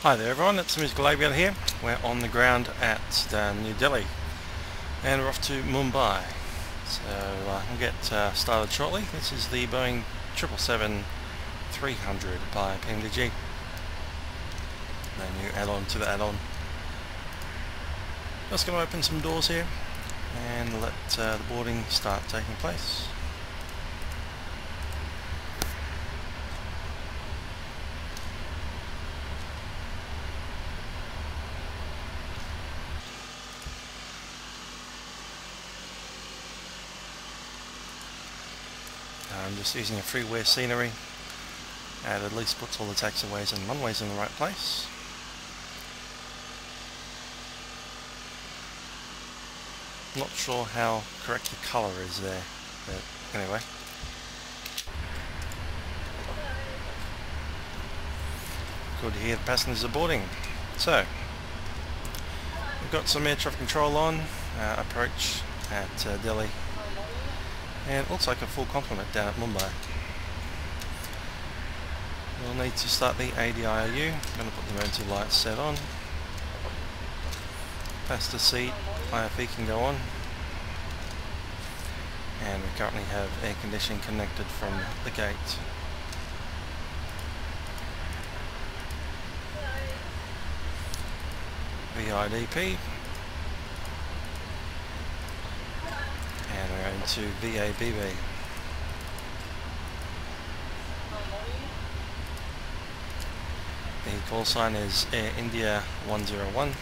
Hi there everyone, it's Musical Aviator here. We're on the ground at New Delhi and we're off to Mumbai. So we'll get started shortly. This is the Boeing 777-300 by PMDG. No new add-on to the add-on. Just going to open some doors here and let the boarding start taking place. I'm just using a freeware scenery and at least puts all the taxiways and runways in the right place. Not sure how correct the colour is there, but anyway. Good to hear the passengers are boarding. So, we've got some air traffic control on, approach at Delhi. And it looks like a full complement down at Mumbai. We'll need to start the ADIOU. I'm going to put the emergency lights set on. Passenger seat, IFE can go on. And we currently have air conditioning connected from the gate. VIDP. And we're going to VABB. The call sign is Air India 101.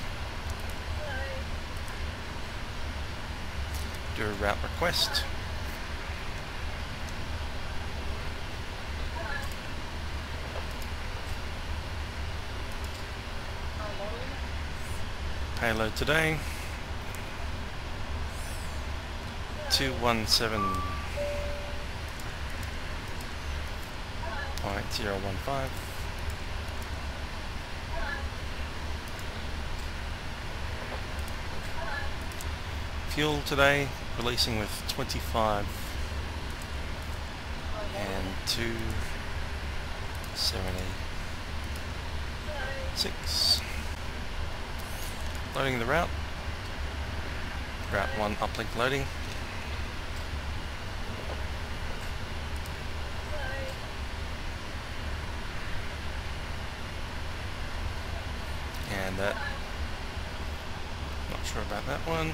Do a route request. Payload today 217.015. Fuel today releasing with 25 and 276. Loading the route. Route 1 uplink loading. And that, not sure about that one.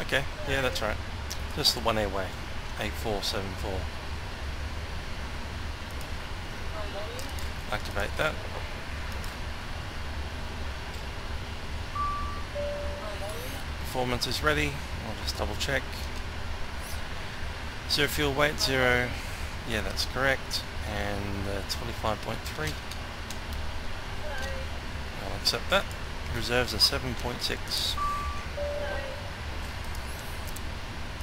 Okay, yeah, that's right. Just the one airway, 8474. Activate that. Performance is ready. I'll just double check. Zero fuel weight, 0. Yeah, that's correct. And 25.3. I'll accept that. Reserves are 7.6.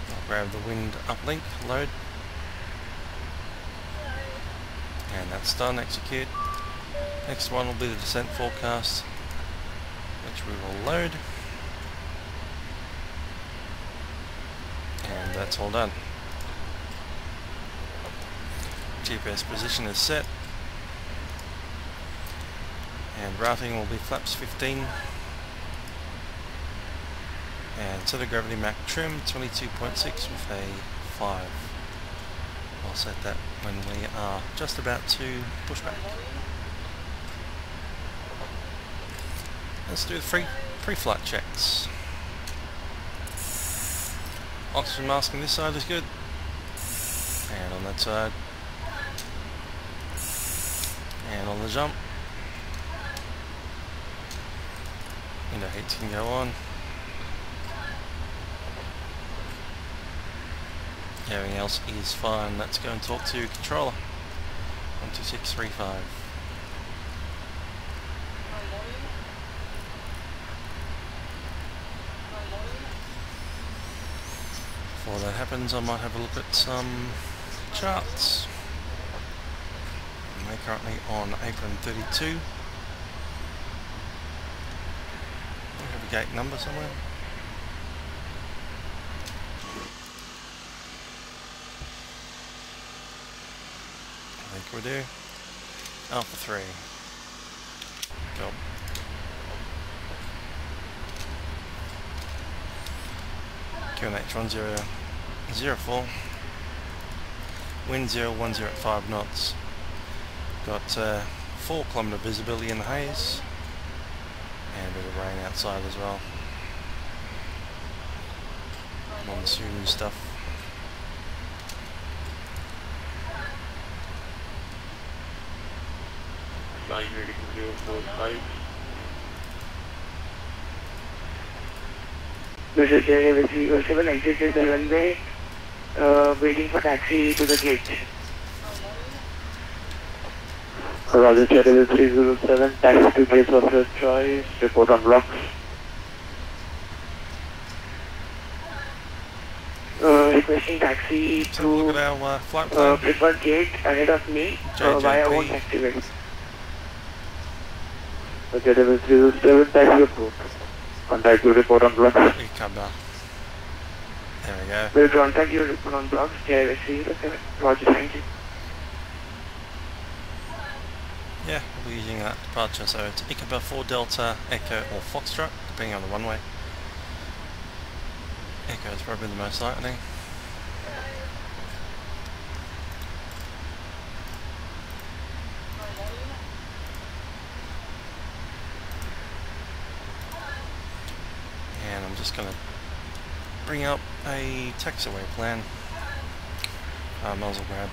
I'll grab the wind uplink, load. And that's done, execute. Next one will be the descent forecast, which we will load. And that's all done. GPS position is set. And routing will be flaps 15. And center gravity Mach trim 22.6 with a 5. I'll set that when we are just about to pushback. Let's do the pre-flight checks. Oxygen mask on this side is good. And on that side. And on the jump. Window heats can go on. Everything else is fine. Let's go and talk to controller. 12635. Before that happens, I might have a look at some charts. And we're currently on apron 32. We have a gate number somewhere. I think we do. Alpha 3. Go. QNH 1004, wind 01 at 5 knots, got 4 kilometre visibility in the haze, and a bit of rain outside as well. Monsoon stuff. Flying reading 045. This is JAV 307, exited the runway, waiting for taxi to the gate. Roger, JAV 307, taxi to gate of your choice, report on blocks. Requesting taxi So look to at our flight plan. preferred gate ahead of me, via won't activate. Okay, JAV 307, taxi approved. Contact you, report on blocks. Cover. There we go. We'll contact you, report on blocks, JAV 307. Roger, thank you. Yeah, we'll be using that departure, so it's Icaba 4 Delta, Echo or Foxtrot, depending on the runway. Echo is probably the most likely. And I'm just going to bring up a taxiway plan. Might as well grab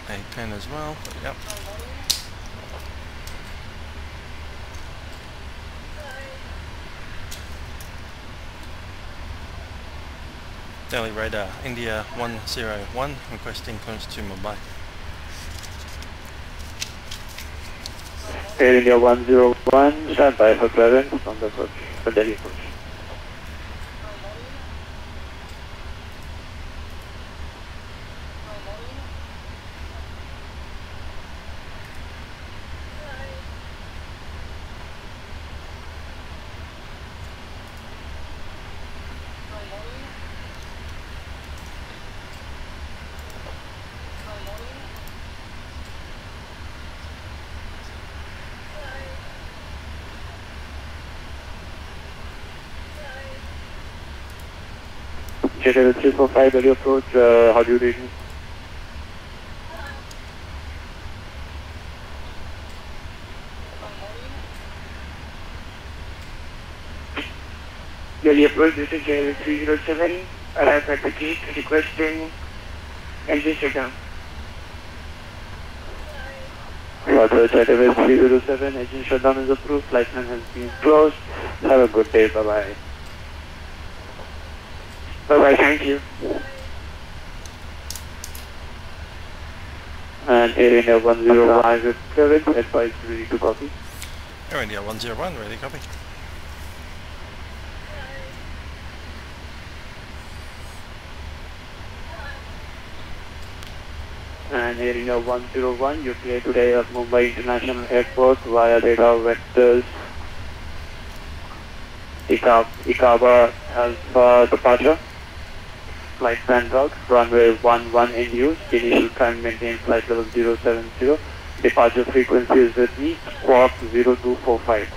a pen as well, but yep. Delhi radar, India 101, requesting clearance to Mumbai. Air India 101, stand by for clearance on the approach, for Delhi approach. JAV 345, Delhi approach, how do you read me? Delhi approach, this is JAV 307, arrive at the gate, requesting engine shutdown. Roger, JAV 307, engine shutdown is approved, flight plan has been closed. Have a good day, bye-bye. Bye-bye, thank you. And Air India 101 with clearance, advise ready to copy. Air India 101, ready, copy. And Air India 101, you clear today at Mumbai International Airport via radar vectors Icaba Alpha departure. Flight plan route, runway 11 in use, initial time maintain flight level 070, departure frequency is with me, squawk 0245.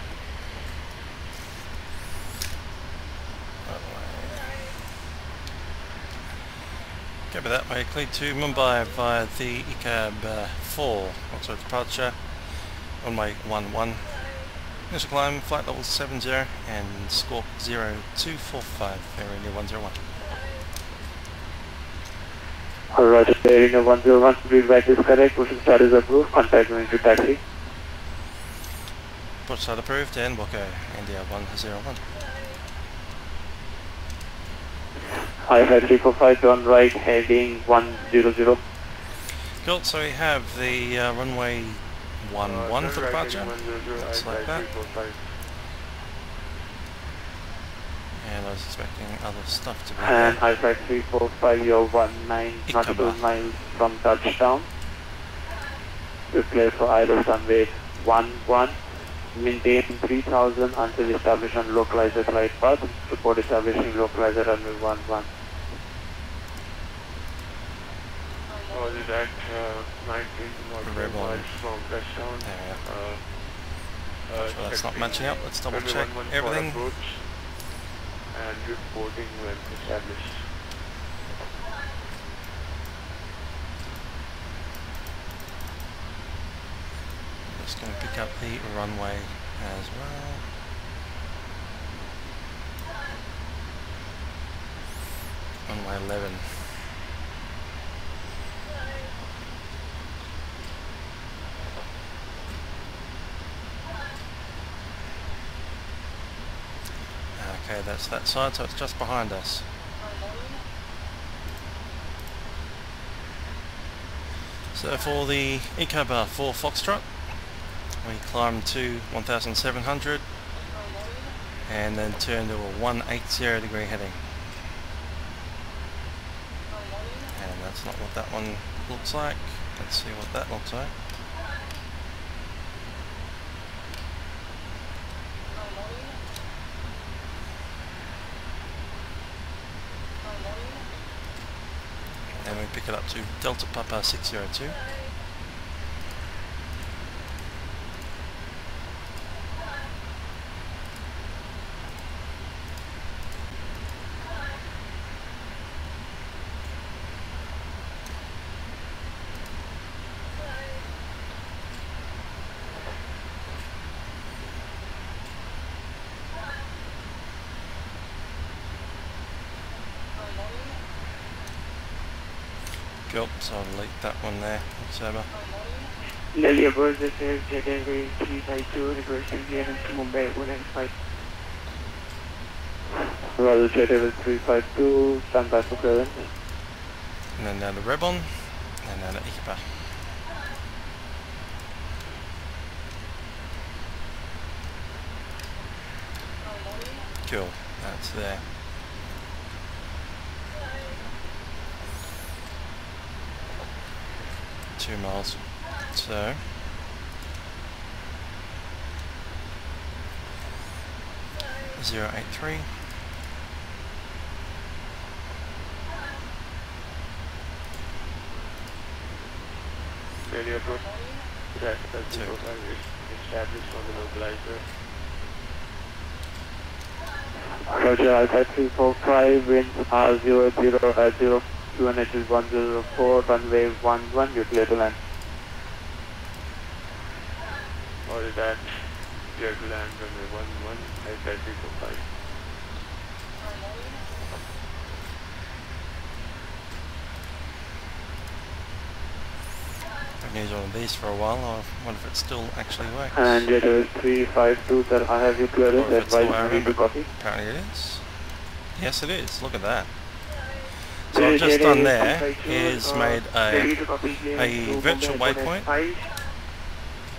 Copy that way, clear to Mumbai via the ICAB 4, also departure, runway 11. Initial climb, flight level 70 and squawk 0245, Air India 101. Roger, Air India 101, feedback is correct, pushing start is approved, contact me into taxi. Push start approved and we'll go India 101. Hi-Fi 345, turn right, heading 100. Cool, so we have the runway 11 for departure, looks like that. And I was expecting other stuff to be And there. Hi-Fi 345, you're 19 nautical miles from touchdown. You clear for idle runway 11. Maintain 3000 until establishing localizer flight path. Support establishing localizer runway 11. Was it at 19 nautical miles from touchdown? Sure that's not matching up, let's double check everything. and reporting when established. Just going to pick up the runway as well. Runway 11. Okay, that's that side, so it's just behind us. So for the Eco Bar 4 Foxtrot, we climb to 1700 and then turn to a 180 degree heading. And that's not what that one looks like. Let's see what that looks like. And we pick it up to Delta Papa 602. Cool, so I'll delete that one there. It's over. Delhi aboard, this is Jet Airways 352, requesting clearance to Mumbai 195. Roger, Jet Airways 352, stand by for clearance. And then down to Rebon, and down to Ikaba. Cool, that's there. .2 miles. So .083. Delhi approach. That's the profile established on the localizer. Roger, Alpha 345, winds are 00 at 0, QNH is 104, runway 11, you clear to land. Or is that clear to land runway 11, Alpha 345. I've used one of these for a while. I wonder if it still actually works. And Jet Airways 352, sir, I have you clearance, Or if it's the way I advise me remember. to copy. Apparently it is. Yes, it is. Look at that. So what I've just done there is made a virtual waypoint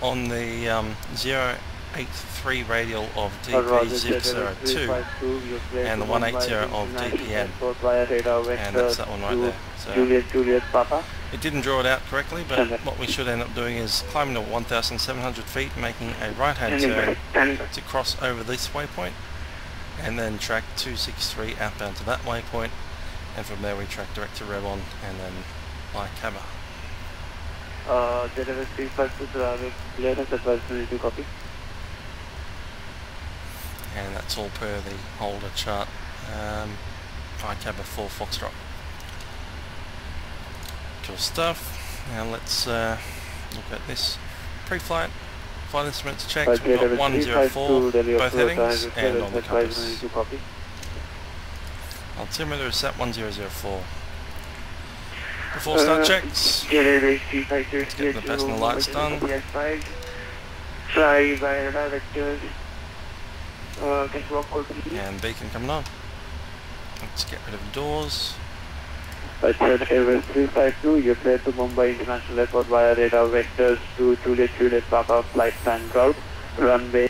on the 083 radial of DP002 and the 180 of DPN, and that's that one right there. So Juliet Papa. it didn't draw it out correctly, but what we should end up doing is climbing to 1,700 feet, making a right hand turn to cross over this waypoint, and then track 263 outbound to that waypoint, and from there we track direct to Rebon and then by Kaba. Jet Airways 352, I have clearance, advise me to copy. And that's all per the holder chart. ICABA 4 Foxtrot. Cool stuff. Now let's look at this pre-flight. Flight instruments checked. We've got 104 both headings and on the compass. Altimeter is set 1004. Before start checks, getting the personal lights done. Fly by radar vectors. And beacon coming on. Let's get rid of the doors. Jet Airways 352, you're clear to Mumbai International Airport via radar vectors to Juliet Papa flight plan route. Runway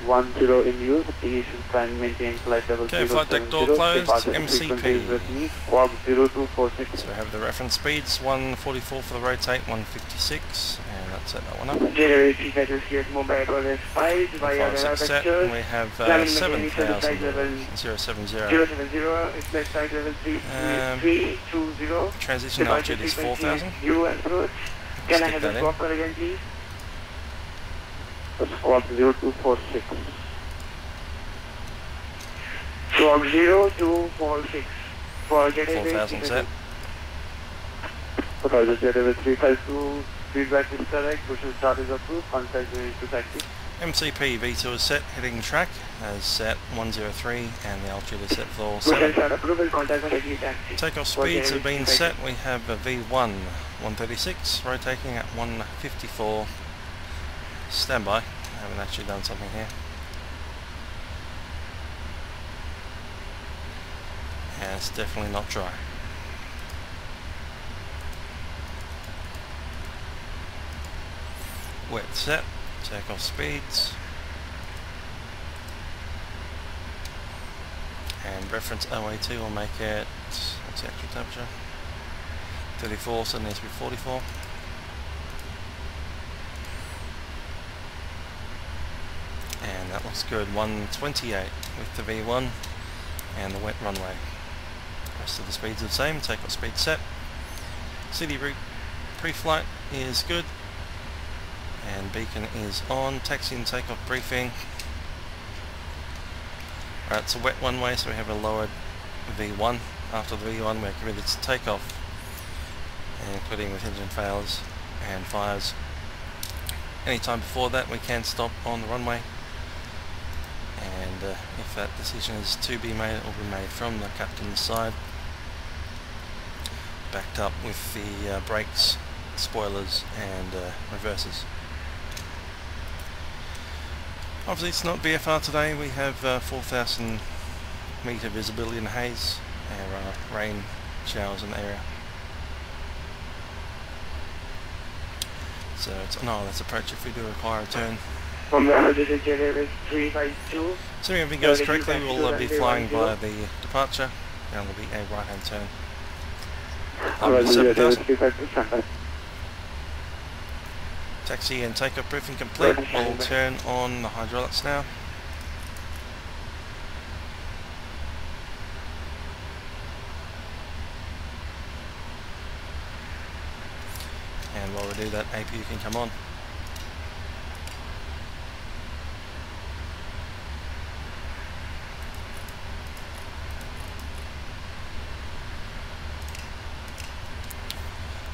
10 in use, initial plan maintain flight level 070. Okay, flight deck door closed, MCP. Walk 0246. So we have the reference speeds, 144 for the rotate, 156, and let's set that one up. Jet Airways 352 here at Mumbai Airport is 5 via radar 56 set, and vectors. we have Planning 7,070. 070, expect flight level 320. Transition altitude is 4,000. You approach. Can I Stick have that the in. squawk call again, please? Squawk 0246. Squawk 0246 for Geneva 4000 set. For Geneva 352, feedback is correct, push and start is approved, contact unit to taxi. MCP V2 is set, heading track as set 103 and the altitude is set for Push and 7. start approval, contact unit taxi. Takeoff speeds have been set. We have a V1 136 rotating at 154. Standby. I haven't actually done something here. And it's definitely not dry. Wet set. Takeoff speeds. And reference OA2 will make it, what's the actual temperature? 34, so it needs to be 44. And that looks good, 128 with the V1 and the wet runway. Rest of the speeds are the same, takeoff speed set. City route pre-flight is good. And beacon is on, taxi and takeoff briefing. Alright, it's a wet runway, so we have a lowered V1. After the V1 we're committed to takeoff, including with engine failures and fires. Anytime before that we can stop on the runway, and if that decision is to be made, it will be made from the captain's side, backed up with the brakes, spoilers and reversers. Obviously it's not VFR today, we have 4,000 metre visibility in the haze, and rain showers in the area. So it's, no, that's approach if we do require a turn. From the this is Geneva 352. So if everything goes correctly, we'll be flying via the departure, and there'll be a right hand turn. Geneva 352. Taxi and takeoff briefing complete. We'll turn on the hydraulics now. And while we do that, APU can come on.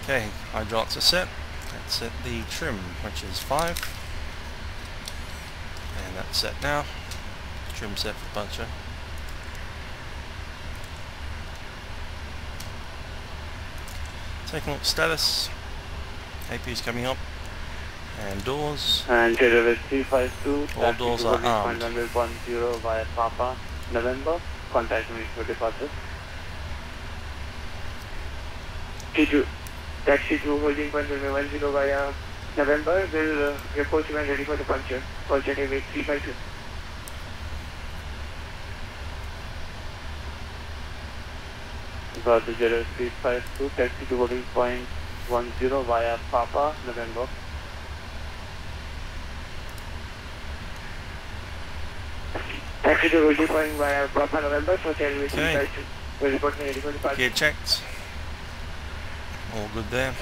Okay, hydraulics are set. Let's set the trim, which is 5. And that's set now. Trim set for departure. Taking up status. APU's coming up. And doors. And Geneva 352. All doors are armed. 10 via Papa, November. Contact me for departure. T2. Taxi to holding point 10 via November. Will report you when ready for departure for Geneva 352. Got the Geneva 352. Taxi to holding point 10 via Papa, November. Taxi to holding point via Papa, November for Geneva 352. Will report when ready for departure. Gear checked. All good there.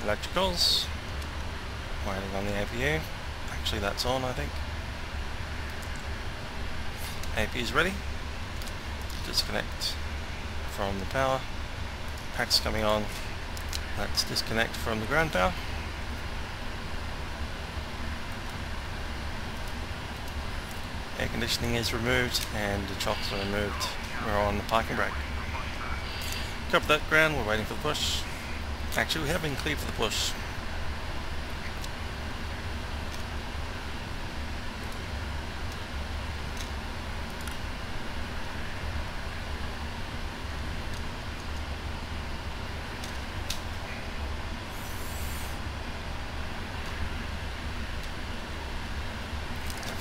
Electricals. Waiting on the APU. Actually that's on, I think. APU's ready. Disconnect from the power. Pack's coming on. Let's disconnect from the ground power. Air conditioning is removed and the chocks are removed. We're on the parking brake. Cover that ground, we're waiting for the push. Actually we have been cleared for the push.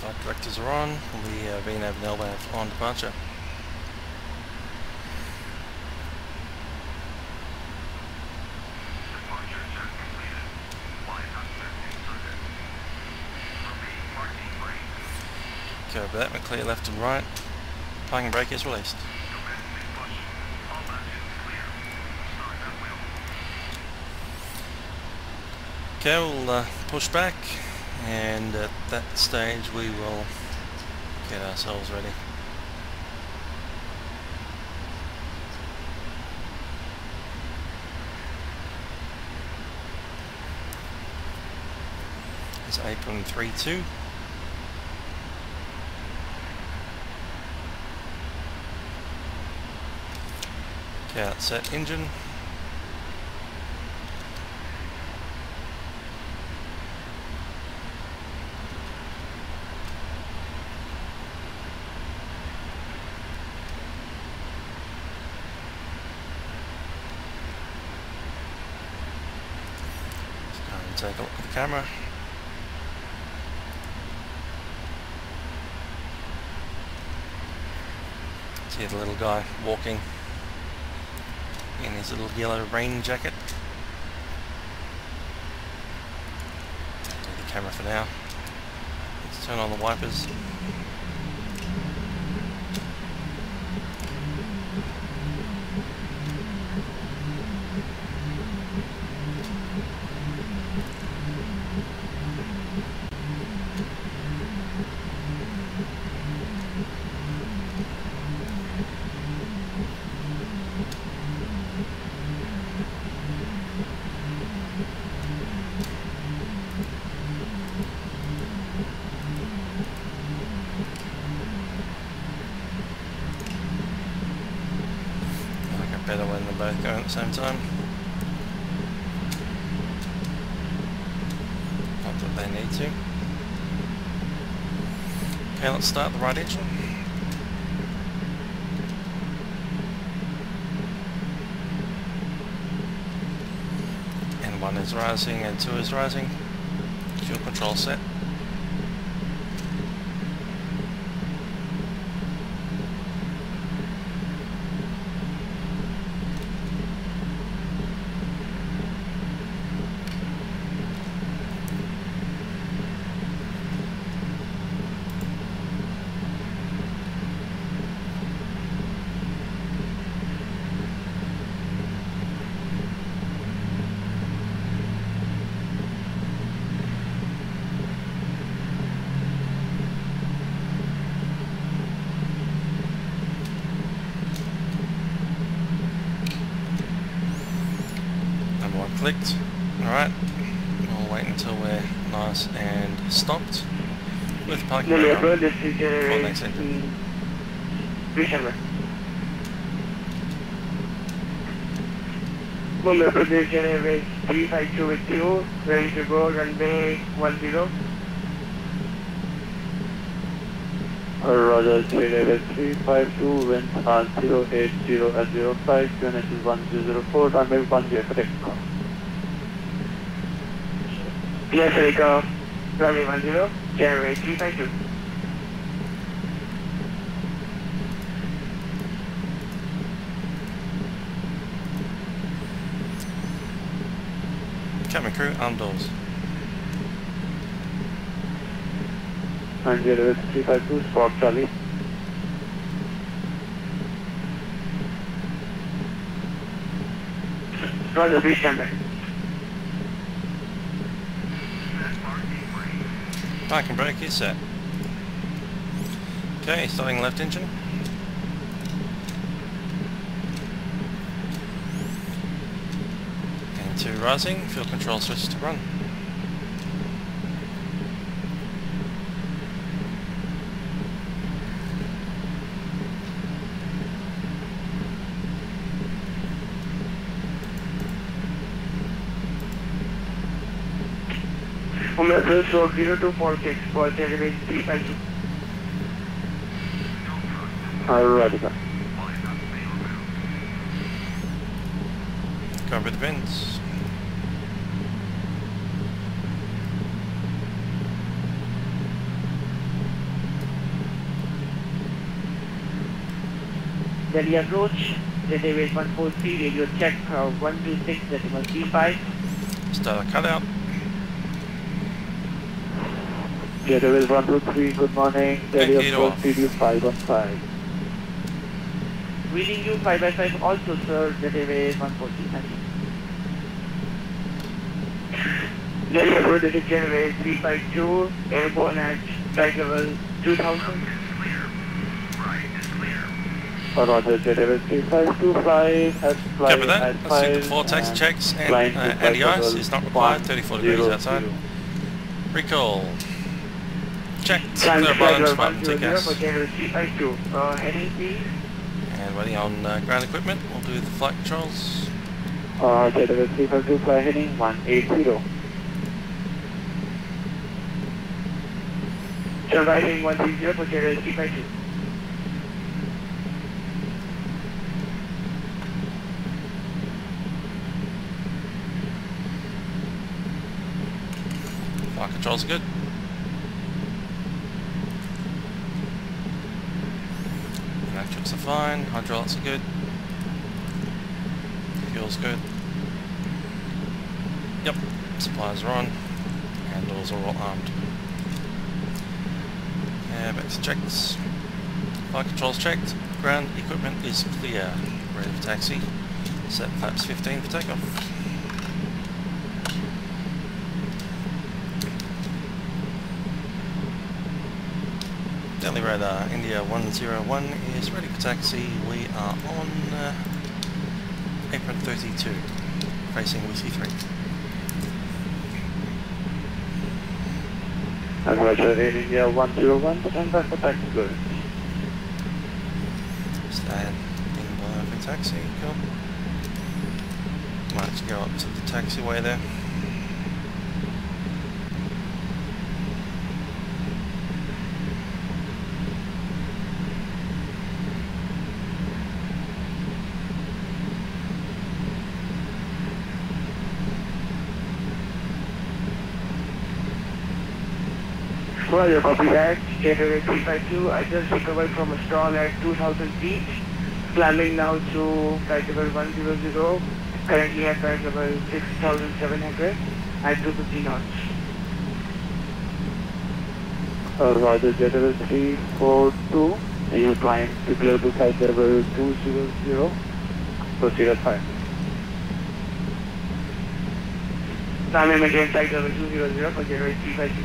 Flight directors are on, we have been having LVAV on departure. Over that, we're clear left and right. Parking brake is released. Okay, we'll push back, and at that stage we will get ourselves ready. is apron 32. Okay, that's set engine. Take a look at the camera. See the little guy walking in his little yellow rain jacket. Take the camera for now. Let's turn on the wipers. Better when they're both going at the same time. Not that they need to. Okay, let's start the right engine. And 1 is rising and 2 is rising. Fuel control set. Clicked. Alright, we'll wait until we're nice and stopped with parking brake on for the next engine. Mumbai Precision Airways 352 with you, ready to go, runway 10. Roger, Airways 352, wind R080 at 05, QNH is 1004, runway 10 for takeoff. Yes, takeoff, runway 10, Airways 352. Cabin crew, arm doors. And Airways 352, spot Charlie. Roger, please stand by. Parking brake is set. Okay, starting left engine. And 2 rising, fuel control switch to run. Mumbai stroke 0246 for Airways 352. Alright, sir. Cover the vents. Delhi approach, Airways 143, radio check 126.35. Start a cutout. Airways 123, good morning. Delhi approach, TD 515. Reading you 5/5 also, sir, Airways 140. Thank you. Delhi approach, Airways 352, airborne at flight level 2000. Roger, Airways 352, fly, has flight Cover that. at Let's do 5. the 4 taxi checks and flying to flight anti-ice level is not required, 34 degrees outside. Recall. Checked. Flight Clear level balance, button, take 100 gas. for General 352. Heading please. And waiting on ground equipment, we'll do the flight controls. General 352 fly heading 180. Surviving 130 for General 352. Flight controls are good. Electrics are fine, hydraulics are good. Fuel's good. Yep, supplies are on. And doors are all armed. Back to checks. Flight controls checked. Ground equipment is clear. Ready for taxi. Set flaps 15 for takeoff. Delhi radar, India 101 is ready for taxi. We are on apron 32, facing Whiskey 3. And Roger, India 101, stand by for taxi good. Standing by for taxi, cool. Might go up to the taxiway there. Roger, copy that. General 352, I just recovered from a stall at 2000 feet. Climbing now to flight level 100. Currently at flight level 6700 at 250 knots. Roger, General 342, and you climb to clear to flight level 200, proceed at 5. Climbing again flight level 200 for General 352.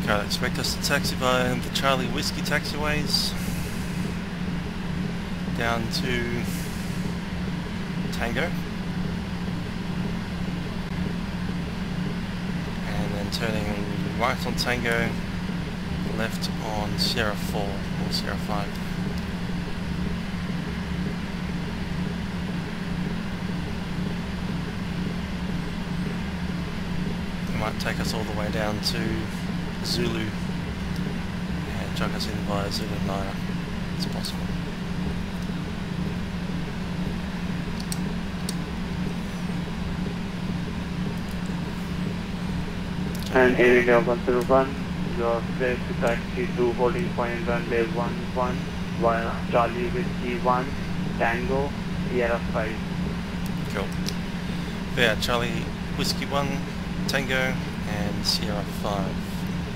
I'd expect us to taxi via the Charlie Whiskey taxiways down to Tango and then turning right on Tango, left on Sierra 4 or Sierra 5. It might take us all the way down to Zulu and chuck us in via Zulu 9. It's possible. And Air India 101, your place to taxi to holding point runway 11 via Charlie Whiskey 1, Tango, Sierra 5. Cool. Yeah, Charlie Whiskey 1, Tango and Sierra 5.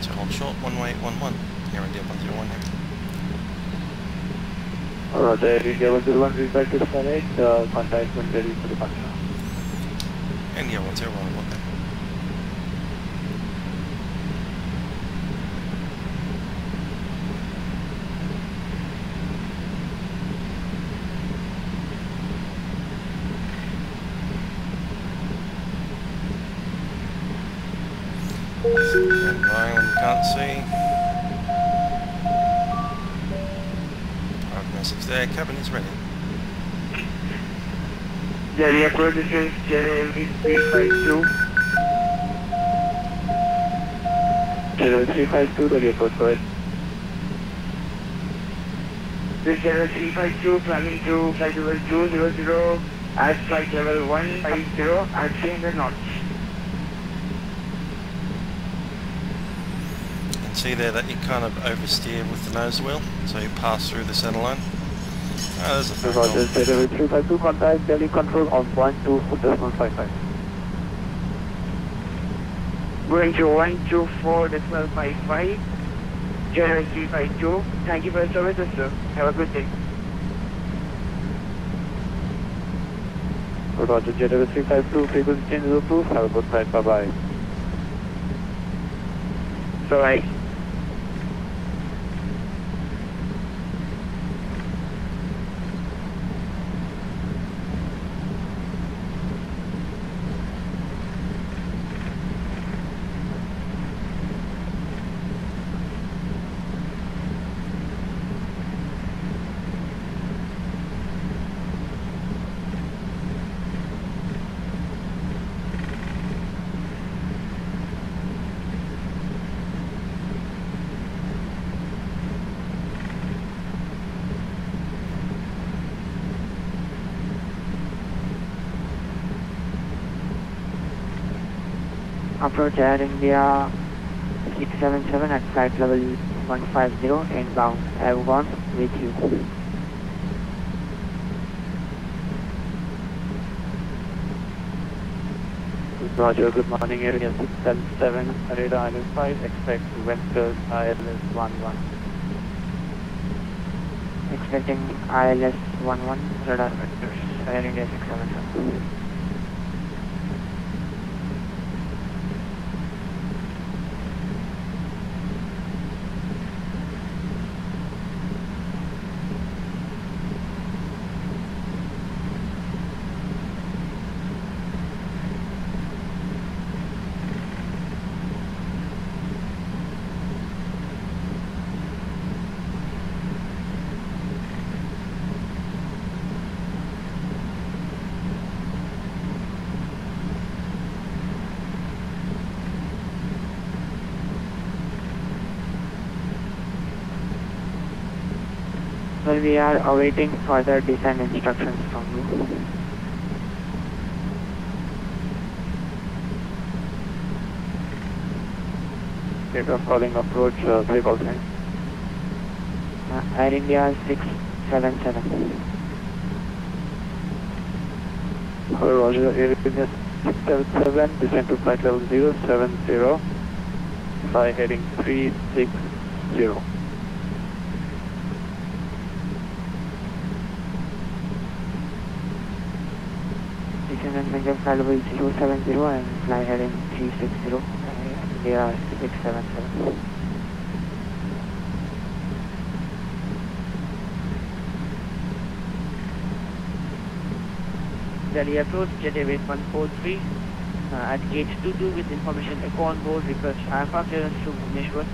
So hold short, 1811, Air India 101 here. Alright, Air India 101, repeat is correct, contact when ready for departure. India 101, okay. And Ryan, you can't see. Prognosis there, cabin is ready. Delhi approach distance, General 352. General 352, Delhi approach, go ahead. This General 352 climbing to flight level 200 at flight level 150 at 300 knots. See there that you kind of oversteer with the nose wheel, so you pass through the centre line. Oh, there's a phone call. Roger, JW 352, contact Delhi Control on 124.55. Going to 124.55. JW 352. Thank you for your services, sir. Have a good day. Roger, JW 352, frequency change is approved. Have a good night, bye-bye. So, right. Approach Air India 677 at flight level 150 inbound. Have gone with you. Roger, good morning, area 677, radar island 5, expect vectors ILS 11. Expecting ILS 11 radar vectors. Air India 677. Well, we are awaiting further descent instructions from you. Takeoff calling approach, three call sign. Air India 677. Roger, Air India 677, descend to flight level 070, fly heading 360. Descend and maintain flight level 070 and fly heading 360. India 677. Delhi approach, jet airways 143 at gate 22 with information echo on board, request IFR clearance to Bhubaneswar.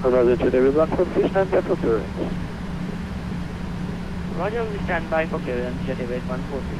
Roger, jet airways 143, stand by for clearance. Roger, we stand by for clearance, jet airways 143.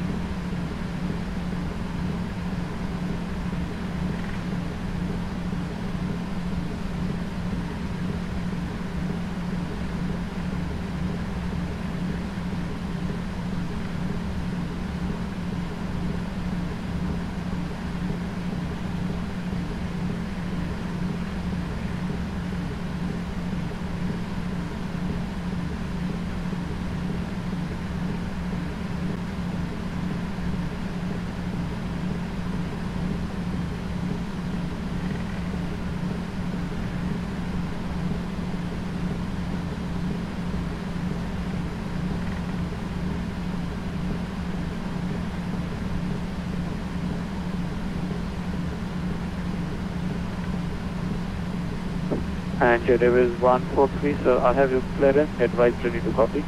And jet airways 143, sir, I have your clearance, advice ready to copy.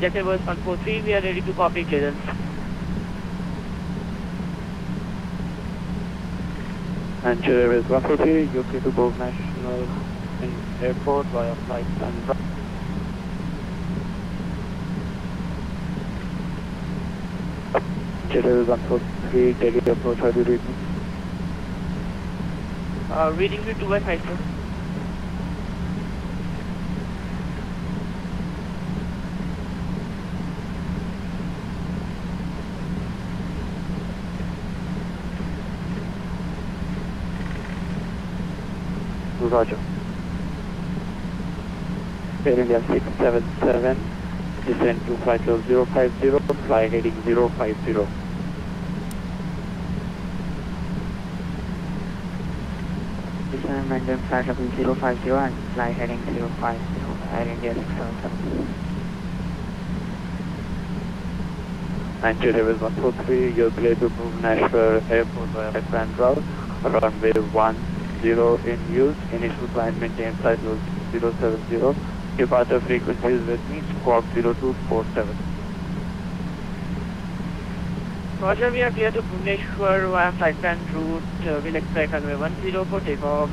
Jet airways 143, we are ready to copy clearance. And jet airways 143, you clear to board National Airport via flight and jet airways 143, Delhi approach, how do you read me? Reading to 2 by 5, sir. Roger. Air India 677, descend to flight level 050, fly heading 050. Descend maintain flight level 050 and fly heading 050, Air India 677. 90 level 143, you're clear to move Nashville Airport via left-hand route, runway 10 in use, initial climb maintain flight level 070, departure frequencies with me, squawk 0247. Roger, we are clear to Bhubaneswar via flight plan route. We'll expect runway 10 for takeoff.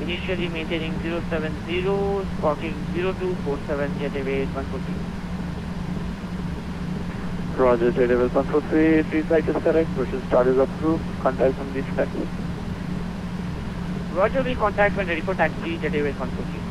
Initially maintaining 070, squawking 0247, jet away 140. Roger, jet level 143, pre-flight is correct, push start is approved, contact from these taxi. Roger, we contact when ready for taxi, jet away 140.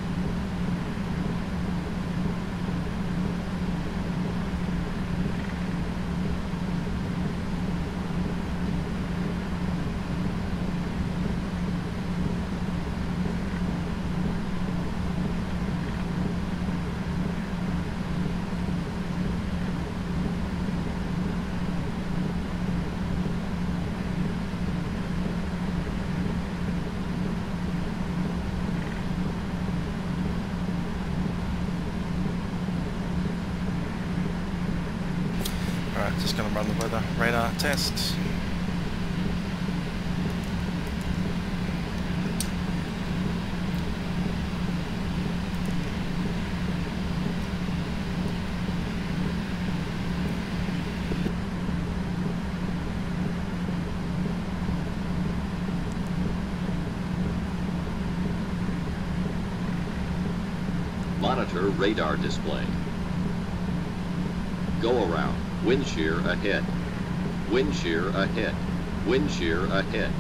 Alright, just going to run the weather radar test. Monitor radar display. Go around. Wind shear ahead. Wind shear ahead. Wind shear ahead.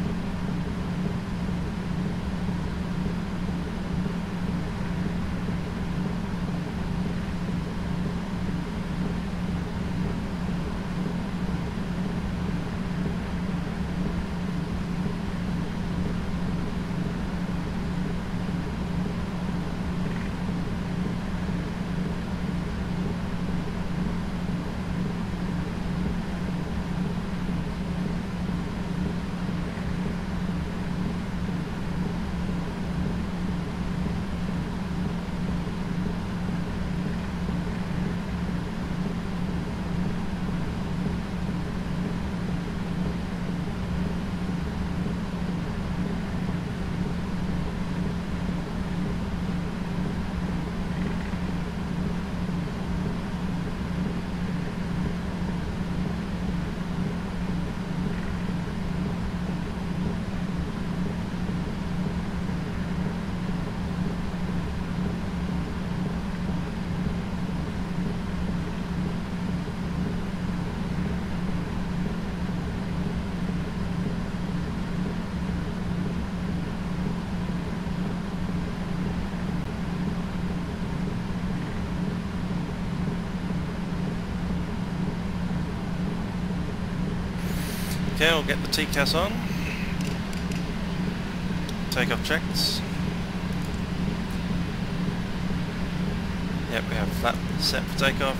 Okay, we'll get the TCAS on. Takeoff checks. Yep, we have flap set for takeoff.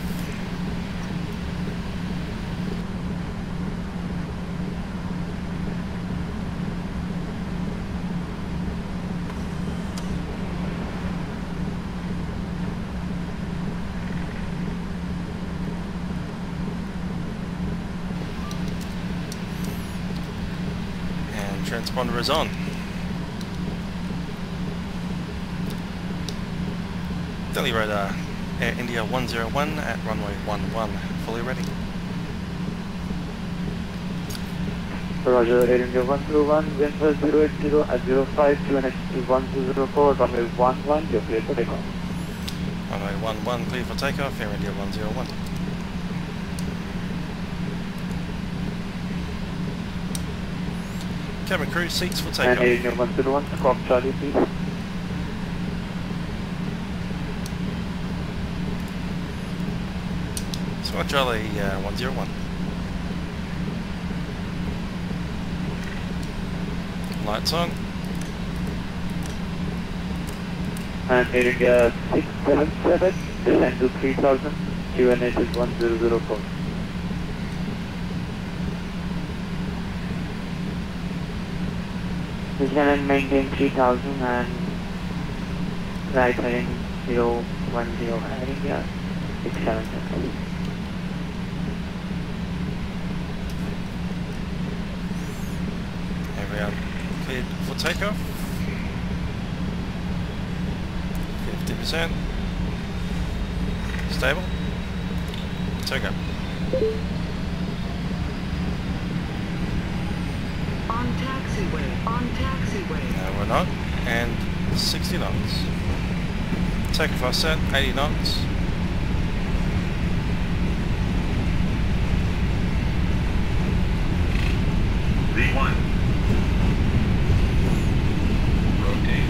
Transponder is on. Delhi radar, Air India 101 at runway 11, fully ready. Roger, Air India 101, wind was 080 at 052 and altitude 1204, runway 11, you're clear for takeoff. Runway 11 clear for takeoff, Air India 101. Cabin crew, seats for takeoff. And Air India 101, squawk Charlie please. Squawk Charlie 101. Lights on. And Air India 677, descend to 3000, QNH is 1004. Descend and maintain 3000 and right heading 010 Air India 677. Everyone cleared for takeoff. 50%. Stable. Takeoff. On taxiway. No, we're not. And 60 knots. Takeoff offset, 80 knots. V1. Rotate.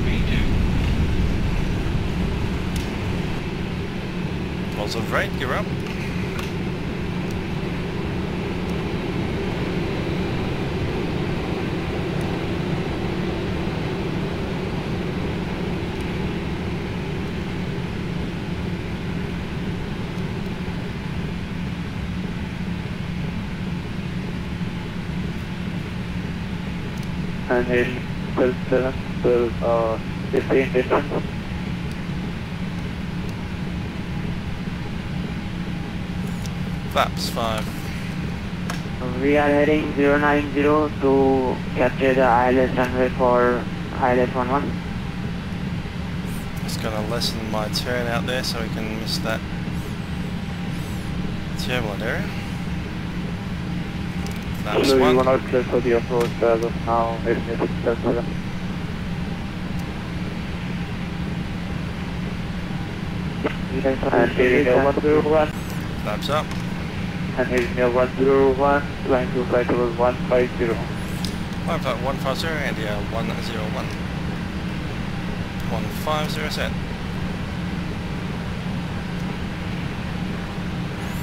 V2. Positive rate, you're up. And Air 7 will sustain distance. Flaps 5. We are heading 090 to capture the ILS runway for ILS 11. Just gonna lessen my turn out there so we can miss that turbulent area. Flaps So you 1. will not clear for the approach as of now, Air India 677. And Air India 101. Flaps up. And Air India 101, flying to flight level 150. Flight 150, India 101. 150 set.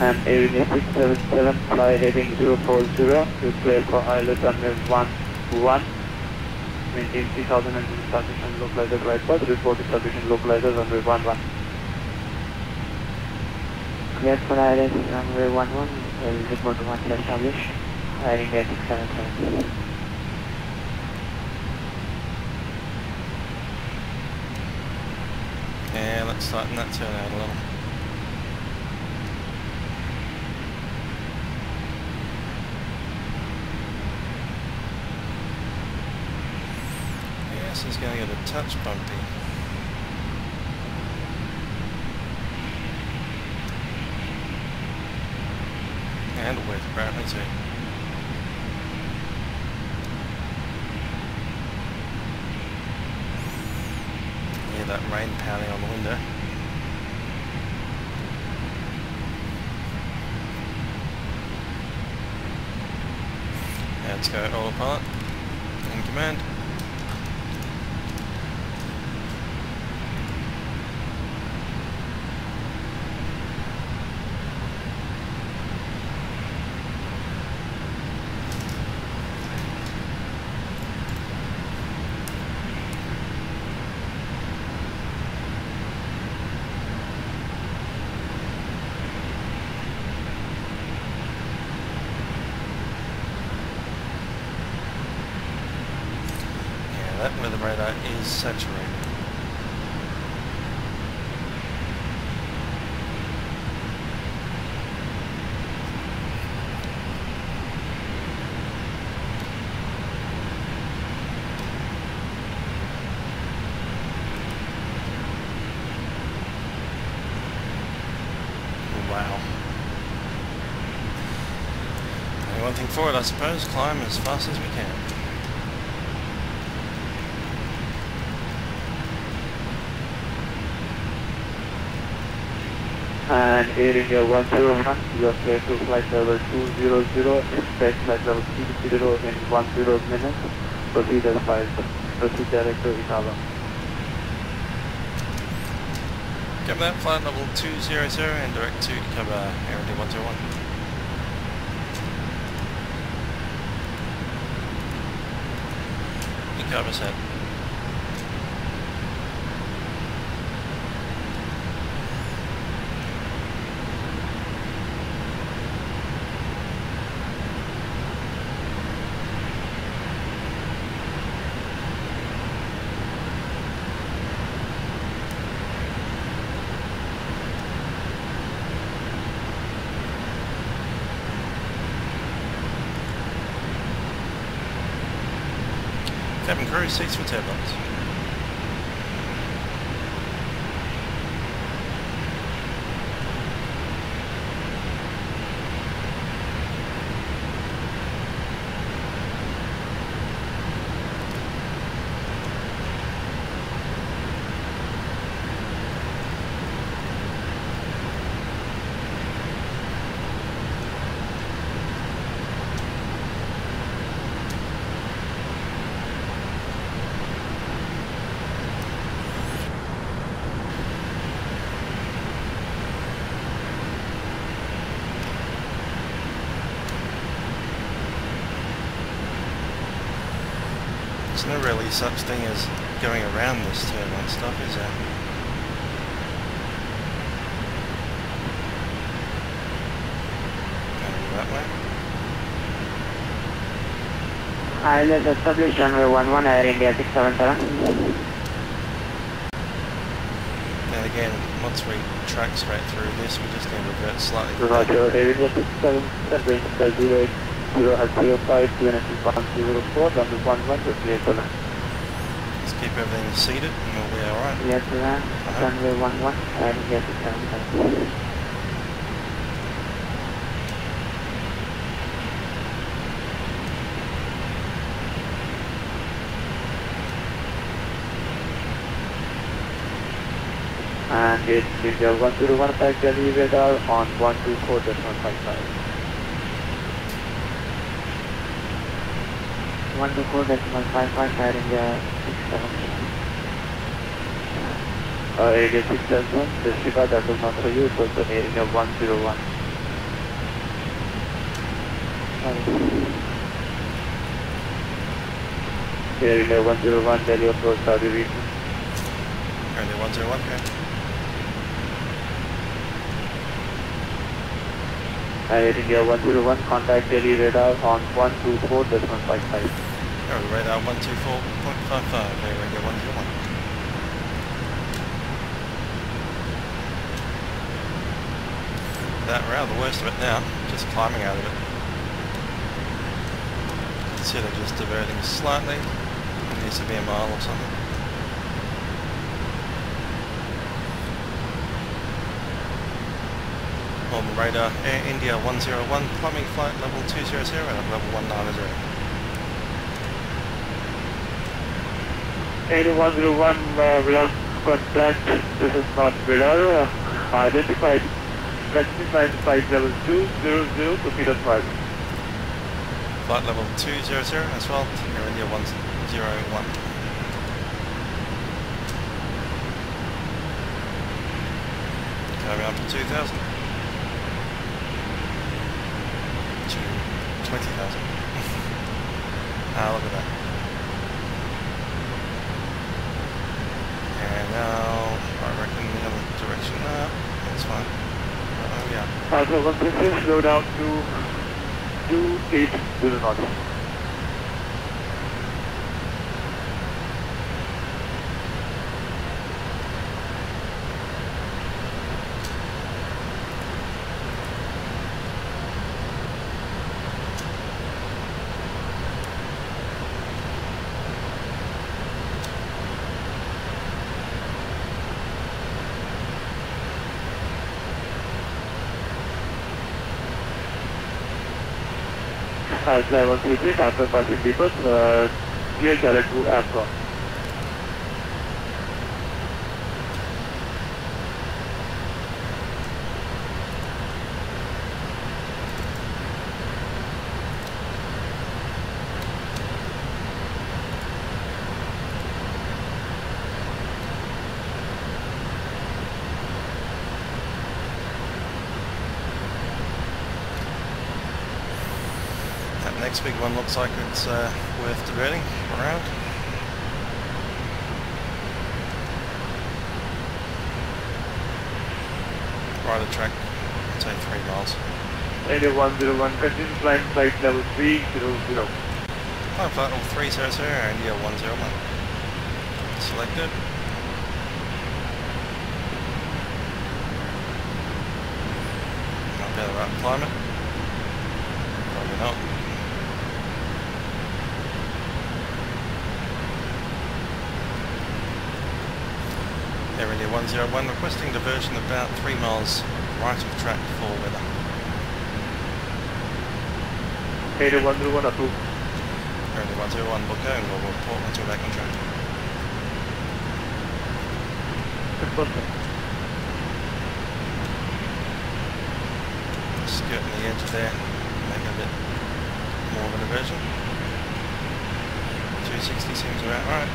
And Air India 677, fly heading 040, to clear for ILS runway 11. Maintain 3000 and sufficient localizer glide path, report sufficient localizer runway 11. Cleared for ILS runway 11, will report to once established. Air India 677. Yeah, let's tighten that turn out a little. Yes, it's going to get a touch bumpy. And wet apparently too. Hear that rain pounding on the window. Let's go autopilot and command. That weather radar is saturated. Wow. Only one thing for it, I suppose, climb as fast as we can. And Air India 101, you are clear to flight level 200, expect flight level 30 in 10 minutes. Proceed as filed. Proceed direct to Italy. Get that flight level 200 and direct to cover Air India 101. Cover set. crew, seats for turbulence. There's no really such thing as going around this turbulent stuff, is there? Going that way. ILS established runway 11, Air India 677. And again, once we track straight through this, we just need to revert slightly. Roger, Air India 677, 0 at 05, 29104, runway 11, to clear for land. Let's keep everything seated and we'll be alright. Yes, sir. Runway 11, Air India 677. And it's India 1015 Delhi radar on 124.55. 124.55, Air India 677. Air India 677, disregard, that was not for you, it was the Air India 101. Air India 101, Delhi approach Saudi region. Air India 101, okay. Air India 101, contact Delhi radar on 124.55. Oh, radar 124.55, Air India 101. That we're out of the worst of it now, just climbing out of it. Consider just diverting slightly, it needs to be a mile or something. On the radar, Air India 101, climbing flight level 200 at level 190. Air India 101, radar contact, this is not radar, identified, rectified flight level 200 to feet on flight. Flight level 200 as well, Air India 101. Coming up to 2,000. 20,000. Ah, look at that. And now, I reckon the other direction. That's fine. Oh, yeah. Alpha 166, slow down to 28 to the north. Fly 133, after passing deepest, clear channel to AFCON. Next big one looks like it's worth diverting around. Right track, I'd say 3 miles. India 101, continue flying flight level 300. Flying flight level 300, India 101. Selected. Might be able to right climb it. Probably not. Air India 101 requesting diversion about 3 miles right of track for weather. Air India 101 approved. Air India 101 book and we'll report once we're back on track. Perfect. Skirting the edge there, make a bit more of a diversion. 260 seems about right.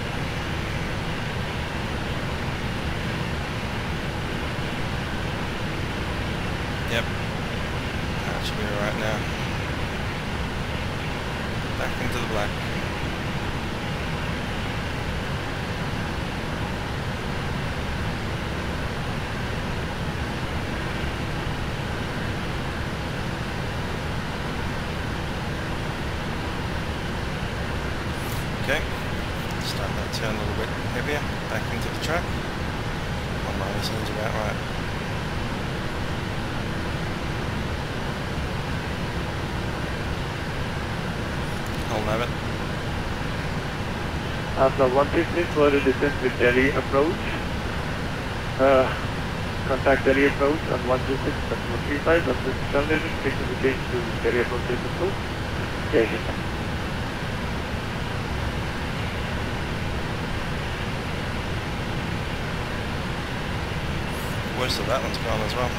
Yep, that should be alright now. Back into the black. Okay, start that turn a little bit heavier, back into the track. 190 seems about right. I'll have it. After 150 for the distance with Delhi approach. Contact Delhi approach on 126, that's 135, that's the termination, station to change to Delhi approach is approved. Yes. Worst of that one's gone as well.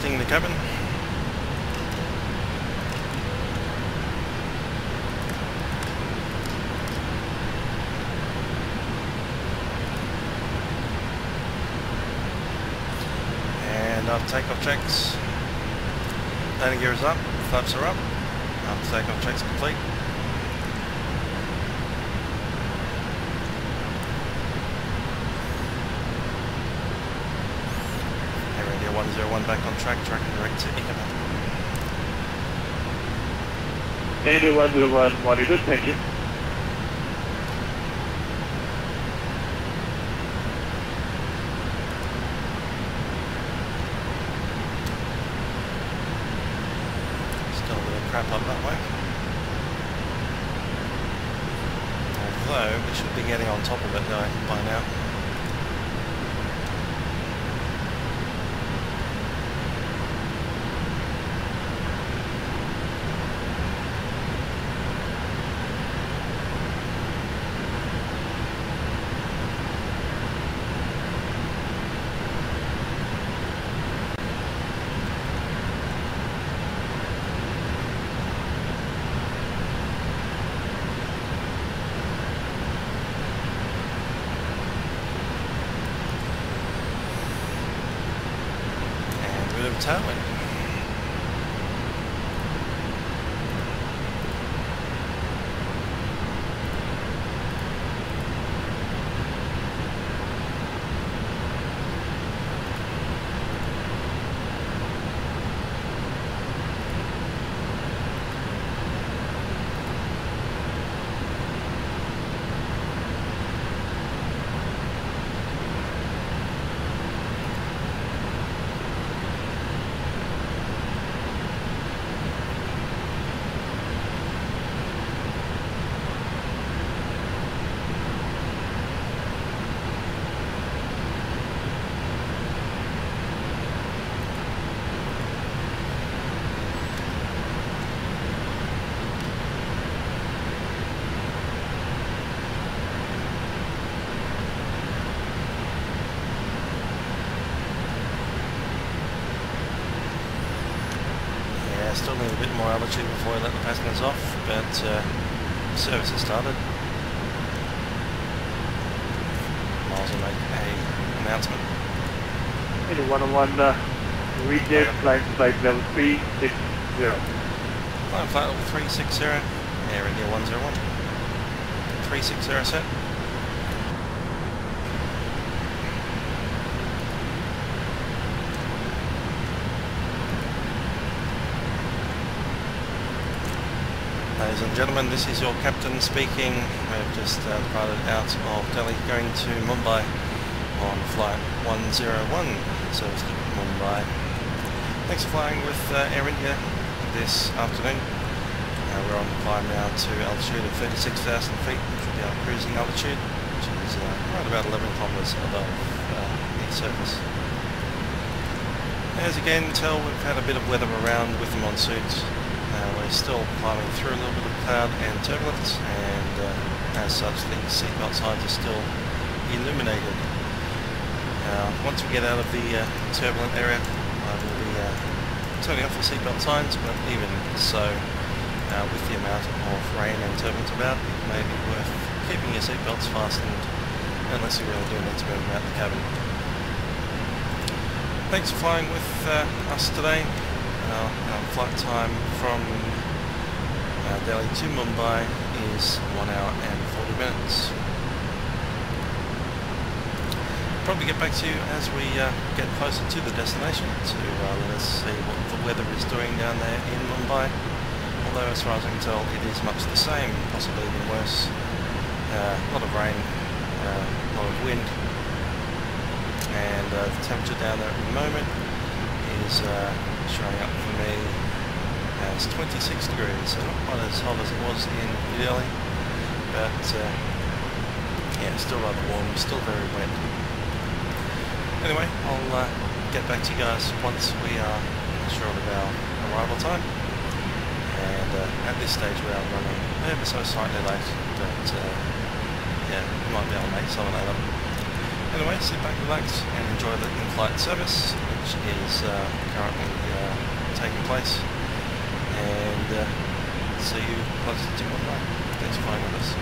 The cabin. And after takeoff checks, landing gear is up, flaps are up. After takeoff checks complete. Air India 101 back on track, tracking direct to Ichabod. Air India 101 monitored, thank you. Still a bit of crap up that way. Although we should be getting on top of it by now. Tailwind. Still need a bit more altitude before we let the passengers off, but service has started. Miles will make an announcement. 101, reach flight level 360. Flight level 360, Air India 101. 360 set. Ladies and gentlemen, this is your captain speaking. We've just departed out of Delhi going to Mumbai on flight 101, service to Mumbai. Thanks for flying with Air India this afternoon. We're on the climb now to altitude of 36,000 feet, which will be our cruising altitude, which is right about 11 kilometres above the surface. As you can tell, we've had a bit of weather around with the monsoons. We're still climbing through a little bit of cloud and turbulence, and as such the seatbelt signs are still illuminated. Once we get out of the turbulent area, I will be turning off the seatbelt signs, but even so, with the amount of rain and turbulence about, it may be worth keeping your seatbelts fastened unless you really do need to move about the cabin. Thanks for flying with us today. Our flight time from Delhi to Mumbai is 1 hour and 40 minutes. Probably get back to you as we get closer to the destination to let us see what the weather is doing down there in Mumbai. Although as far as I can tell it is much the same, possibly even worse. A lot of rain, a lot of wind, and the temperature down there at the moment is showing up for me as 26 degrees, so not quite as hot as it was in New Delhi, but yeah, still rather warm, still very wet. Anyway, I'll get back to you guys once we are sure of our arrival time, and at this stage we are running ever so slightly late, but yeah, we might be able to make some of that up. Anyway, sit back, relax, and enjoy the in-flight service, which is currently taking place, and see you closer to Mumbai. Thanks for flying with us.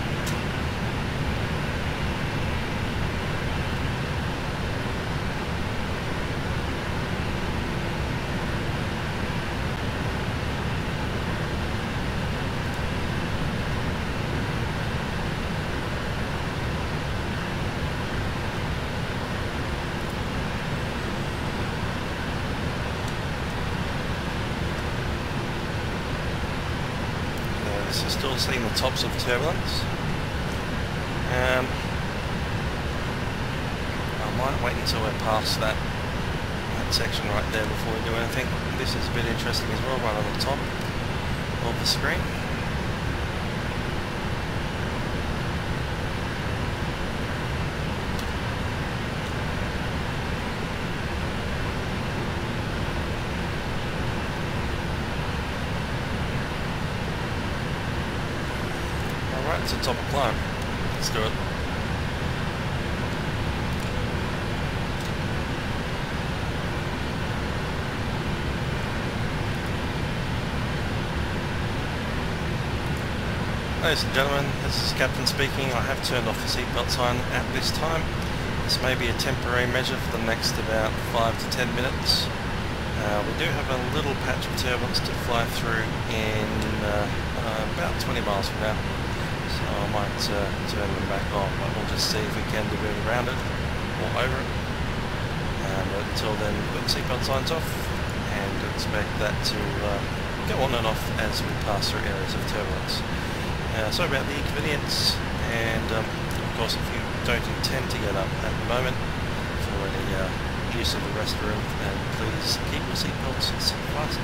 So still seeing the tops of turbulence. I might wait until we're past that section right there before we do anything. This is a bit interesting as well, right on the top of the screen. It's a top of climb. Let's do it. Ladies and gentlemen, this is Captain speaking. I have turned off the seatbelt sign at this time. This may be a temporary measure for the next about 5 to 10 minutes. We do have a little patch of turbulence to fly through in about 20 miles from now. So I might turn them back on, but we'll just see if we can do it around it or over it. But until then, put the seatbelt signs off and expect that to go on and off as we pass through areas of turbulence. Sorry about the inconvenience, and of course if you don't intend to get up at the moment for any use of the restroom, then please keep your seatbelts fastened.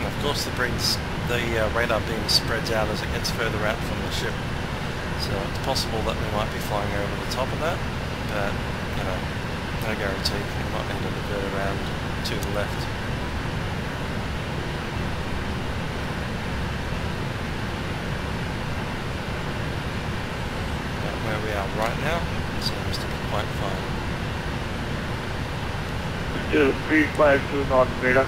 Of course the radar beam spreads out as it gets further out from the ship, so it's possible that we might be flying over the top of that, but you know, no guarantee. We might need to divert around to the left. But where we are right now seems to be quite fine. Still 352 knots radar.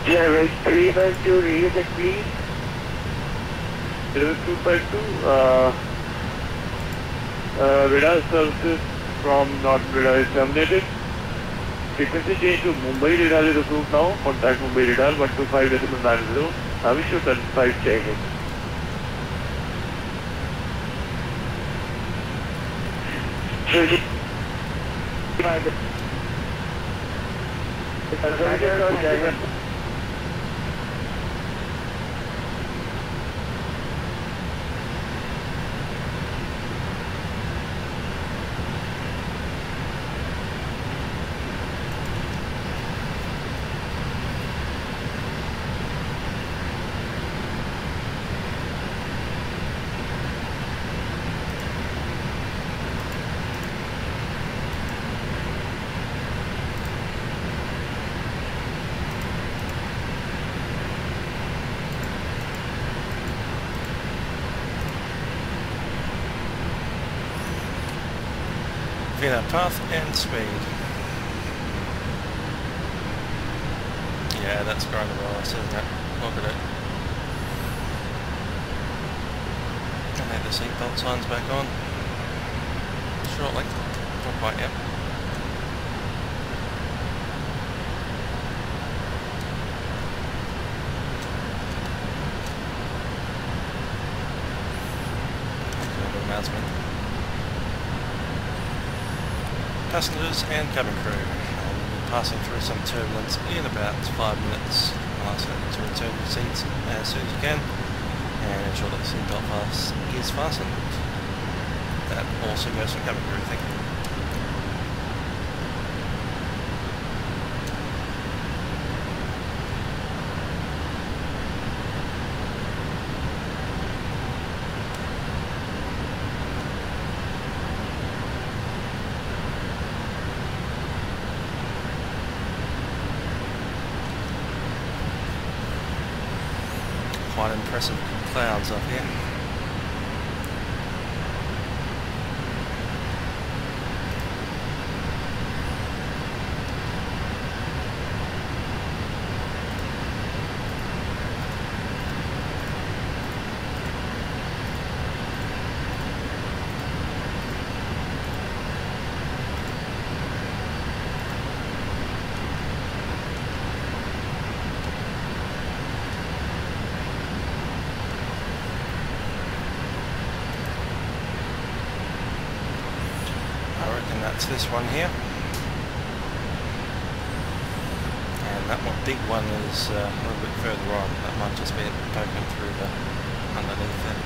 Level 312, radio check please. Level 252, radar services from North radar is terminated. Frequency change to Mumbai radar is approved now. Contact Mumbai radar 125.90. Wish you 5 check it. VIDP path and speed. Yeah, that's coronavirus, isn't it? Look at it. And have the seatbelt signs back on shortly. Not quite yet. Announcement. Passengers and cabin crew, passing through some turbulence in about 5 minutes. I'll ask you to return your seats as soon as you can and ensure that the seatbelt is fastened. That also goes for cabin crew, thank you. Quite impressive clouds up here. That's this one here, and that one, big one, is a little bit further on. That might just be poking through the underneath there.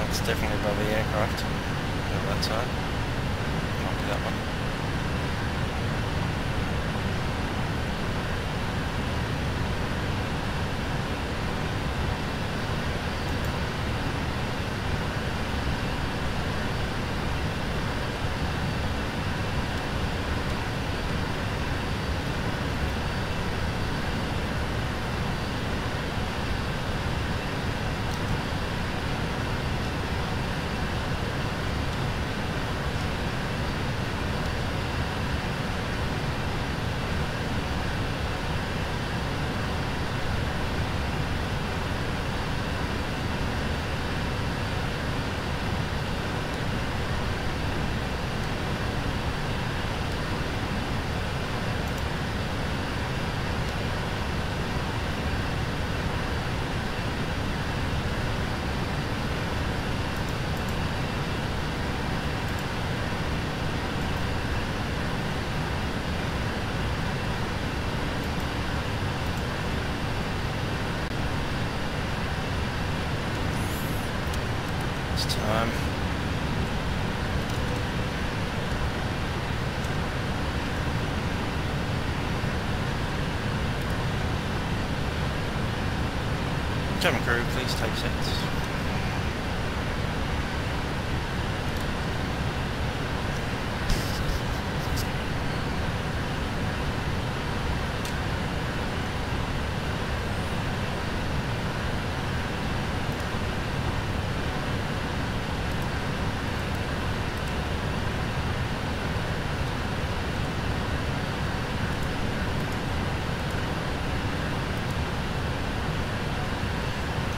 It's definitely above the aircraft on that side. Might be that one. Time. Cabin crew, please take seats.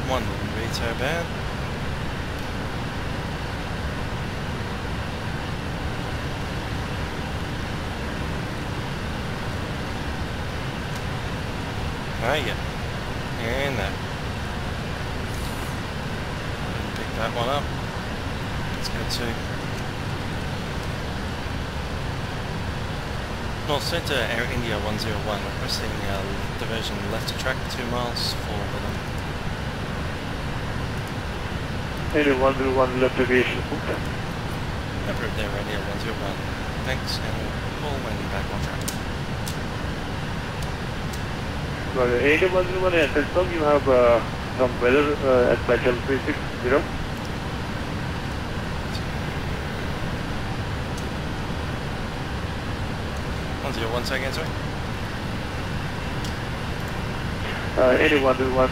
One wouldn't be so bad. Oh yeah, and that. Pick that one up. Let's go to North Centre, Air India 101, requesting diversion left to track 2 miles for Berlin. India 101 left aviation. Approved there, India 101. Thanks, and we'll call when back on track. Well, India 101 and confirm you have some weather at flight level 360. 101 seconds, sorry. India 101,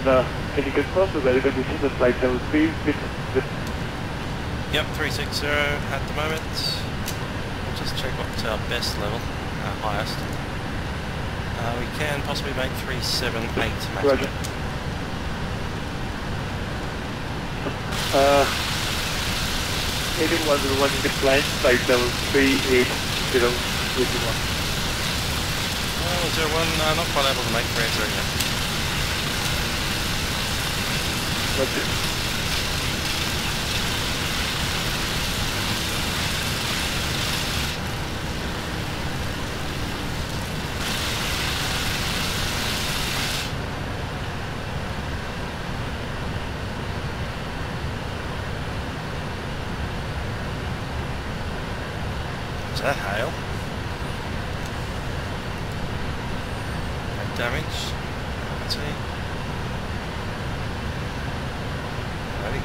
can you confirm the weather conditions at flight level 360? Yep, 360 at the moment. We'll just check what's our best level, our highest. We can possibly make 378 maximum. Roger. India 101 in decline, flight level 380, 81. 01, not quite able to make 380 yet. Roger. Is that hail? Damage. Let's see. Ready.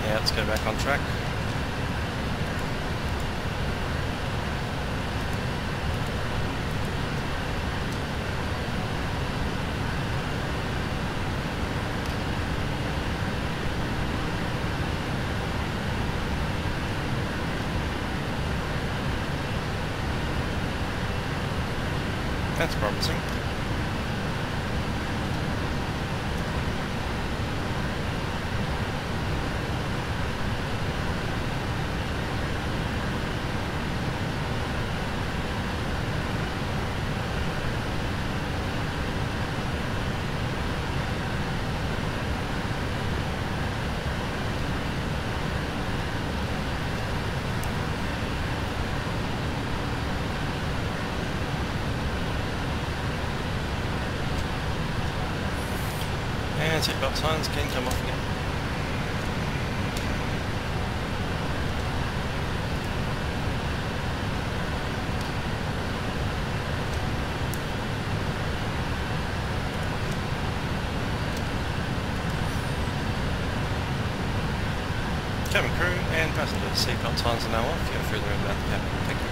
Yeah, let's go back on track. That's promising. And seatbelt signs can come off again. Cabin crew and passengers, seatbelt signs are now off. You're further in about the cabin. Thank you.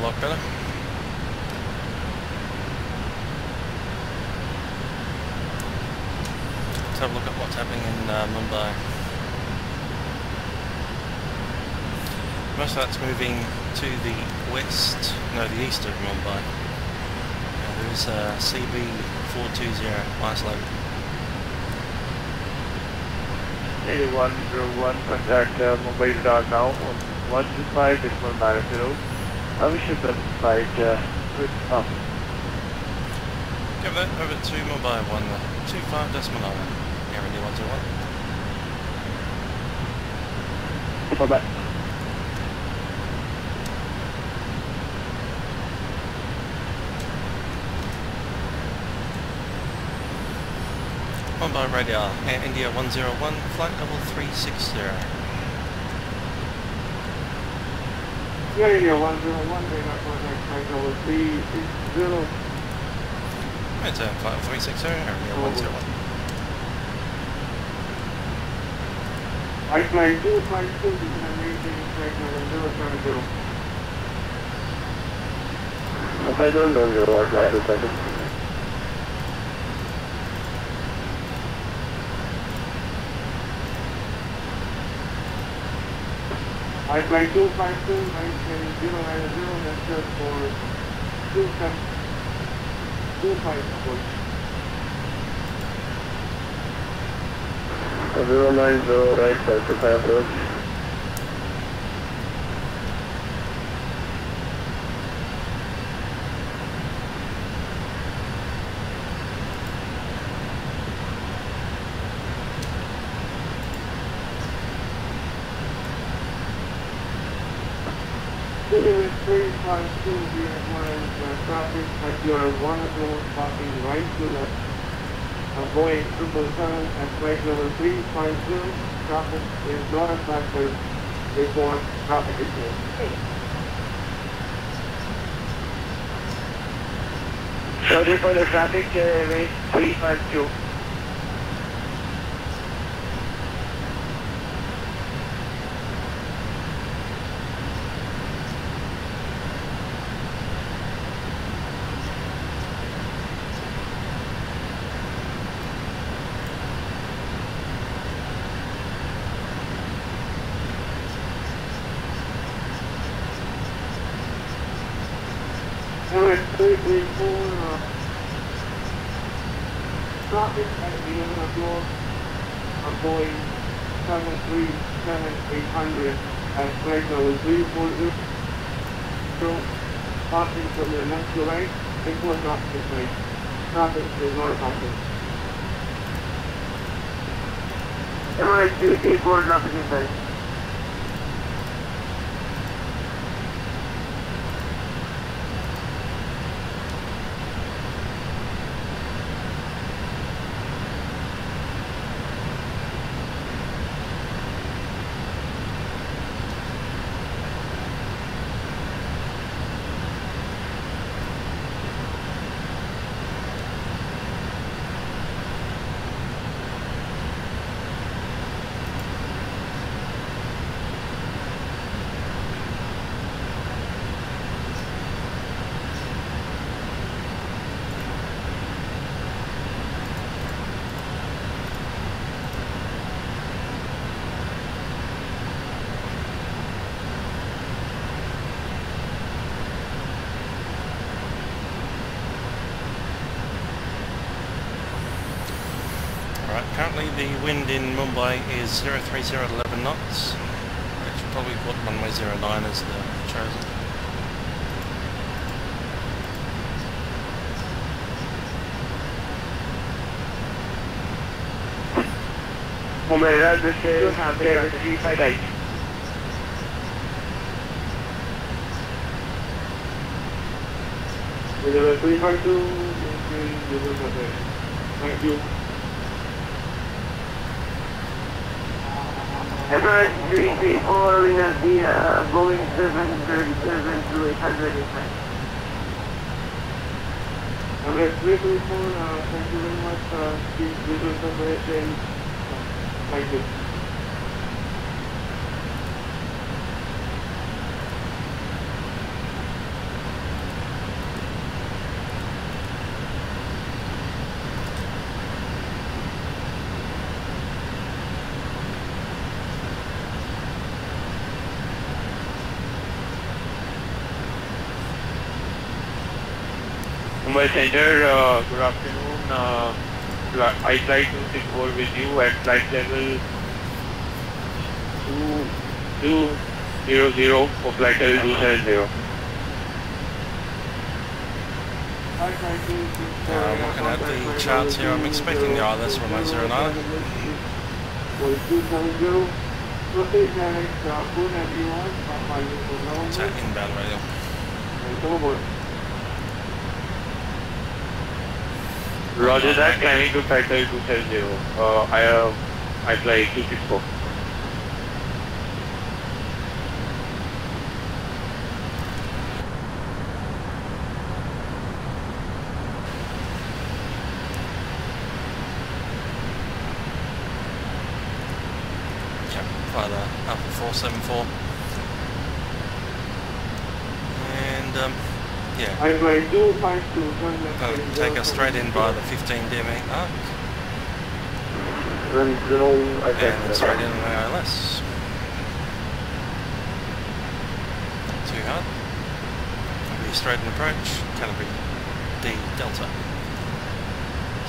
lot better. Let's have a look at what's happening in Mumbai. Most of that's moving to the west, no, the east of Mumbai. There is CB420 isolated. 8101, contact Mumbai radar now on 125.90. We should flight with up. Give that over to Mumbai 125.9, Guarantee 121. Bye-bye. Mumbai radar, Air India 101, flight level 360. Air India 101, radar contact flight level 360. It's flight level 360, Air India 101. Flight 2, flight 2, you can maintain flight level 070. If I don't know your what flight is that? Flight 252, 97090, that's just for 25 approach. 090, right, 35 approach. City 352, we advise traffic at your 1 passing right to left. Boeing 777 at flight level 350, traffic is not a factor, report traffic issue. Sorry for the traffic, wait 352. Alright, 334, traffic at the 11 o'clock, Boeing 737-800 at flight level 340, passing from the left to right, before traffic is right. Traffic is not a factor. Alright, 334, traffic is right. Currently the wind in Mumbai is 030 at 11 knots. I should probably put runway 09 as the chosen. Mumbai radar, this is 358. With level 352, thank you. Alright, 334, we have the Boeing 737-800 inside. Alright, 334, thank you very much, please do some question. Thank you. Mumbai Center, good afternoon. I flight 264 with you at flight level 2200 for flight level 270. Looking at the charts here, I'm expecting the ILS from 09. It's at inbound radio. Roger that, climbing to flight level 270. I fly 264. Fly the Alpha 474. And yeah, take us straight in by the 15 DME arc. And straight in on the ILS. Not too hard. It'll be straight in approach, Canterbury D Delta.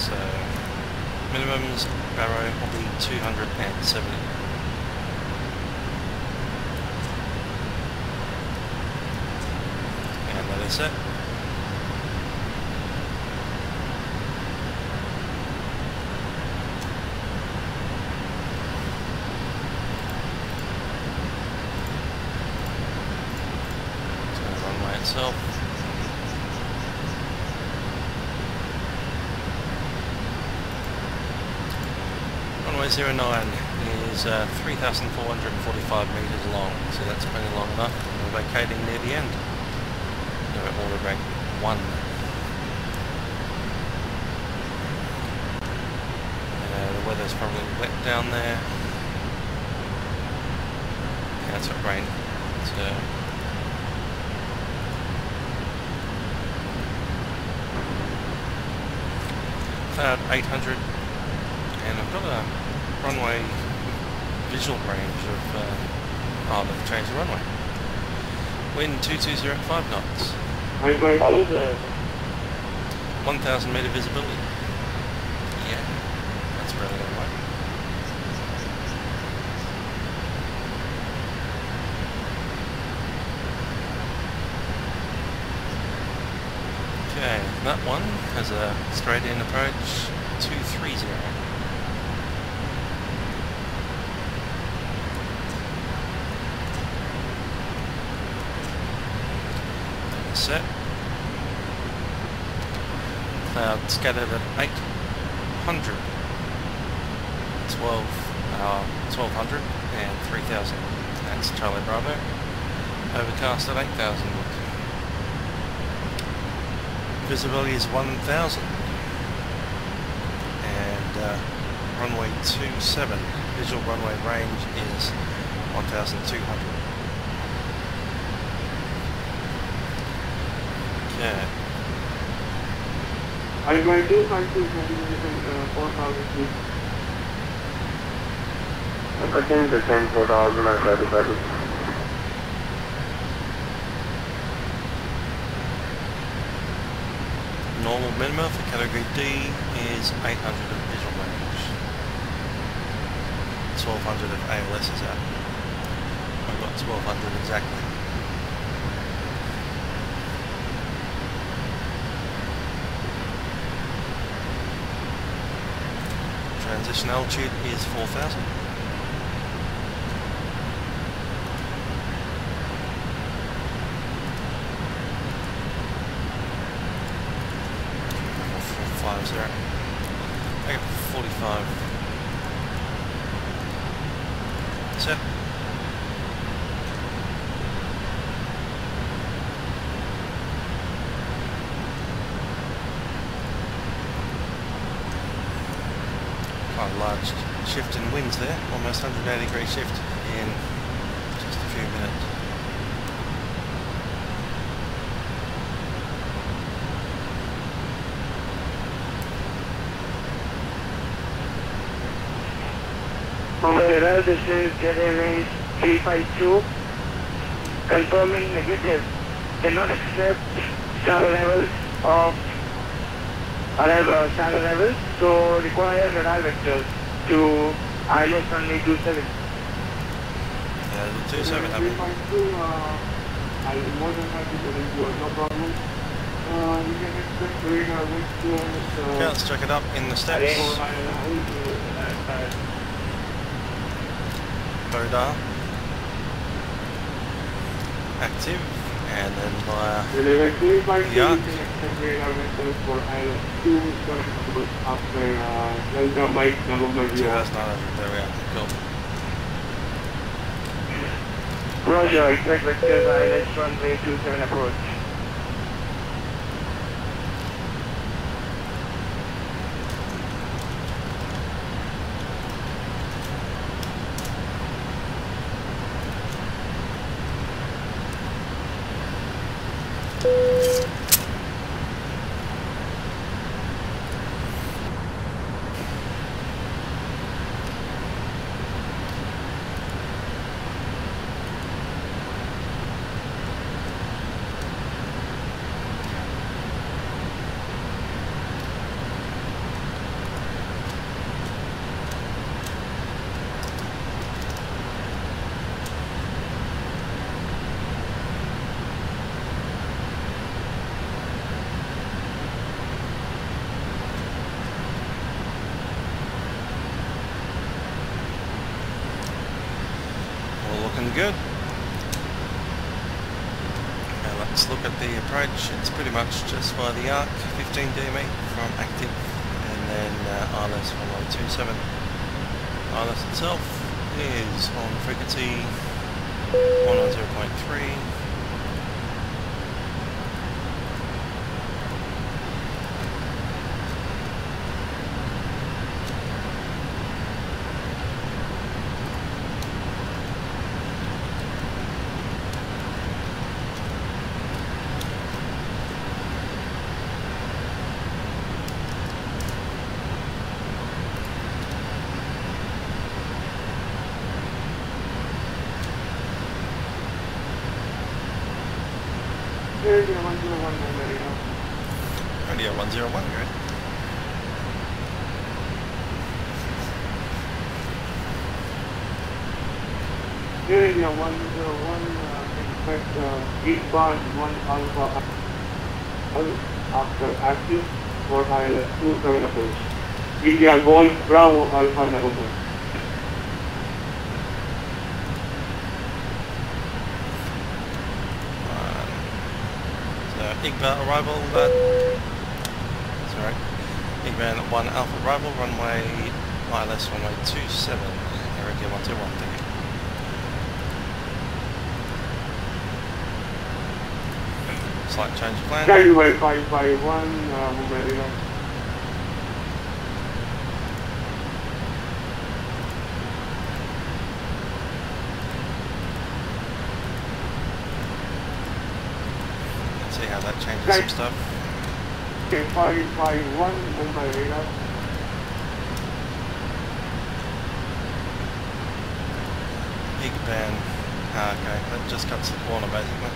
So minimums Barrow will be 270. And that is it. Itself. Runway 09 is 3,445 metres long, so that's plenty long enough. We're vacating near the end. We're at order rank 1. The weather's probably wet down there. Yeah, it's got rain. So cloud 800, and I've got a runway visual range of, they've changed the runway. Wind 220 at 5 knots. 1,000 metre visibility. Yeah, that's really good, right? Okay, that one has a straight in approach 230. Set. Cloud scattered at 800, 1200 and 3000. That's Charlie Bravo. Overcast at 8000. Visibility is 1000 and runway 27. Visual runway range is 1200. Okay. I'm going to find 4,000 feet. Again, the same 4,000 I try to battle. Normal minima for category D is 800 of visual range. 1200 of ALS is out. I've got 1200 exactly. Transition altitude is 4,000. I got 45. Set. Quite a large shift in winds there, almost 180 degree shift in just a few minutes. Mumbai, this is JMA 352, confirming negative. Cannot accept star levels of Standard level, so require radar vectors to ILS runway 27. Yeah, the 27 happened. I'm more than happy to link you, no problem. You can expect radar vectors. Okay, let's check it up in the steps. Radar. Active. And then via yeah. There we are. Cool. Roger, expect vectors ILS runway 27 approach. Good. Now let's look at the approach. It's pretty much just by the arc, 15 DME from active, and then ILS 1127. ILS itself is on frequency 110.3. Radio 101, Radio. Radio 101, good. Radio 101, expect 8 bars, 1 alpha after active for ILS 27 approach. India Golf Bravo Alpha November. IGBA arrival, that's right. IGBA 1 Alpha arrival, runway ILS runway 27, Area 121, thank you. Slight change of plan. Runway 551, Mumbai. See how that changes some stuff. Okay, 551 Mumbai radar. IGBAN. Okay, that just cuts the corner basically.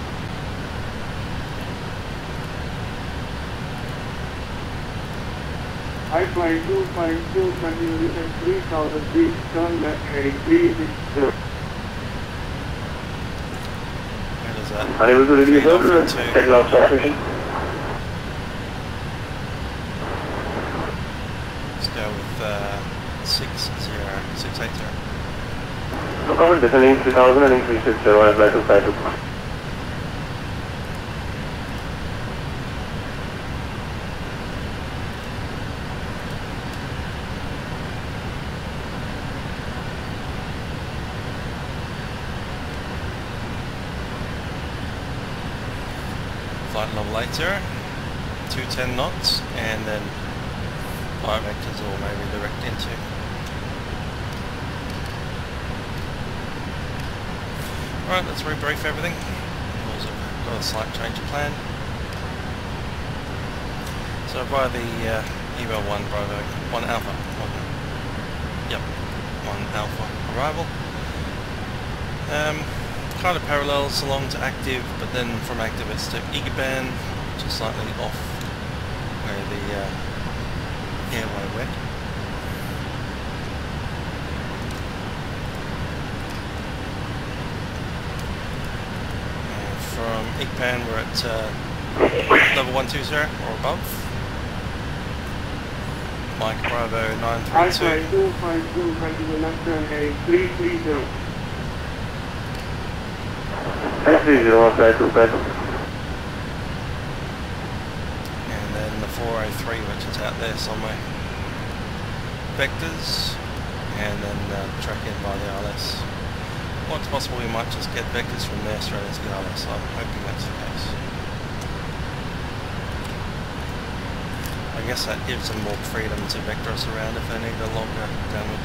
I fly 252, continue descent 3000 feet, turn left heading 360. Unable to release order, Takeoff operation. Let's go with 680. No comment, descending 3000 and 360, and flight to 52. Flight level later, 210 knots, and then fire vectors or maybe direct into. Alright, let's rebrief everything. We've also got a slight change of plan. So by the email 1 Bravo, 1 Alpha. Yep, 1 Alpha arrival. Kind of parallels along to active, but then from active it's to IGBAN, which is slightly off where the airway wet. And from Igpan we're at level 120 or above. Mike Bravo 932. 252, continue left runway 330. 330, flight 2 And then the 403 which is out there somewhere. Vectors, and then track in by the ILS. Well, it's possible we might just get vectors from there straight into the ILS. I'm hoping that's the case. I guess that gives them more freedom to vector us around if they need a longer downward.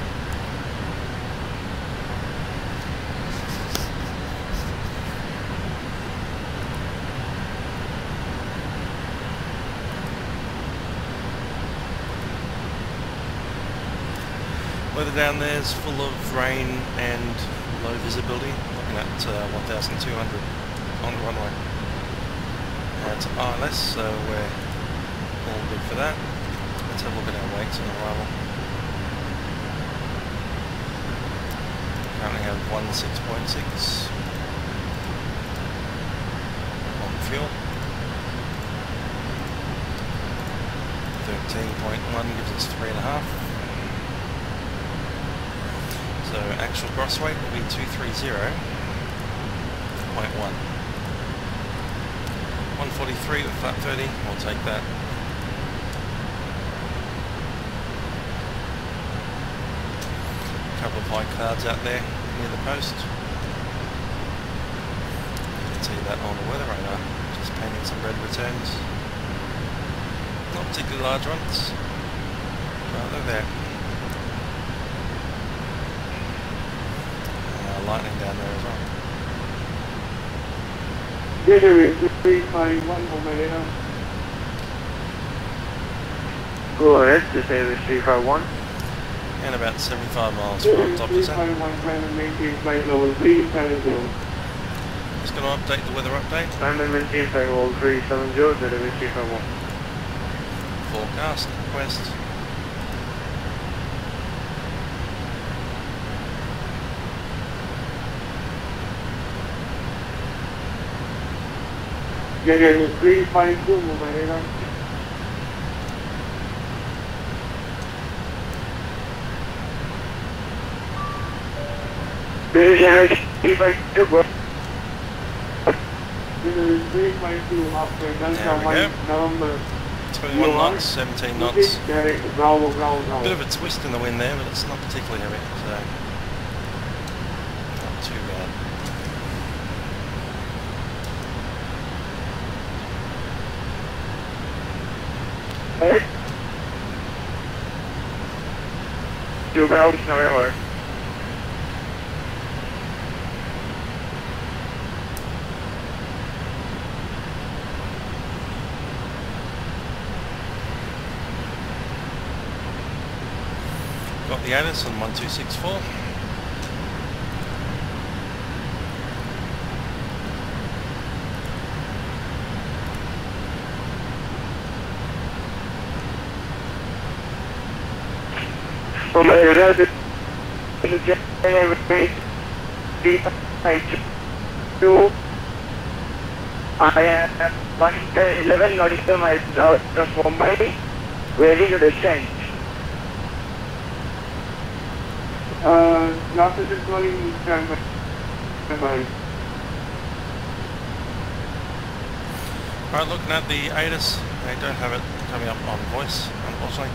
Weather down there is full of rain and low visibility, looking at 1,200 on the runway. It's ILS, so we're all good for that. Let's have a look at our weights on arrival. Currently have 16.6 on fuel. 13.1 gives us 3.5. So actual gross weight will be 230.1. 143 with flat 30, we'll take that. A couple of high clouds out there near the coast. You can see that on the weather radar, just painting some red returns. Not particularly large ones, but they're there. Lightning down there as well. Gateway 351 for my radar. Go ahead, this is 351. And about 75 miles from top to center. 351, climb and maintain flight level 370. Just going to update the weather update. Climb and maintain flight level 370, that is 351. Forecast, west. Gateway 352 for my radar. This is Henry 352, bro. This is 352 after Delta 1 November. 21 knots, 17 knots. Bravo, Bravo, Bravo. Bit of a twist in the wind there, but it's not particularly heavy, so not too bad. Hey. 2 Bravo, November. Got the ATIS on 1264. From my radar, this is Henry 352. I am 11 nautical miles out of Mumbai, ready to descend. Last is calling standby. Alright, looking at the ATIS, I don't have it coming up on voice, unfortunately.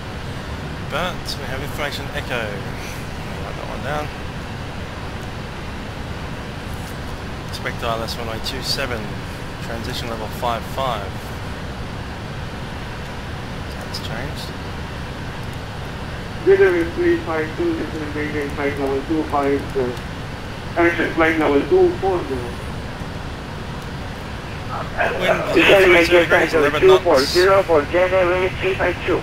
But we have information echo. I'll write that one down. Expect ILS runway 27, transition level 55. That's changed. Gateway 352, this is maintain flight level 250. Actually, flight level 240. Wind This is 320 degrees, 11 knots. 240 for January 352.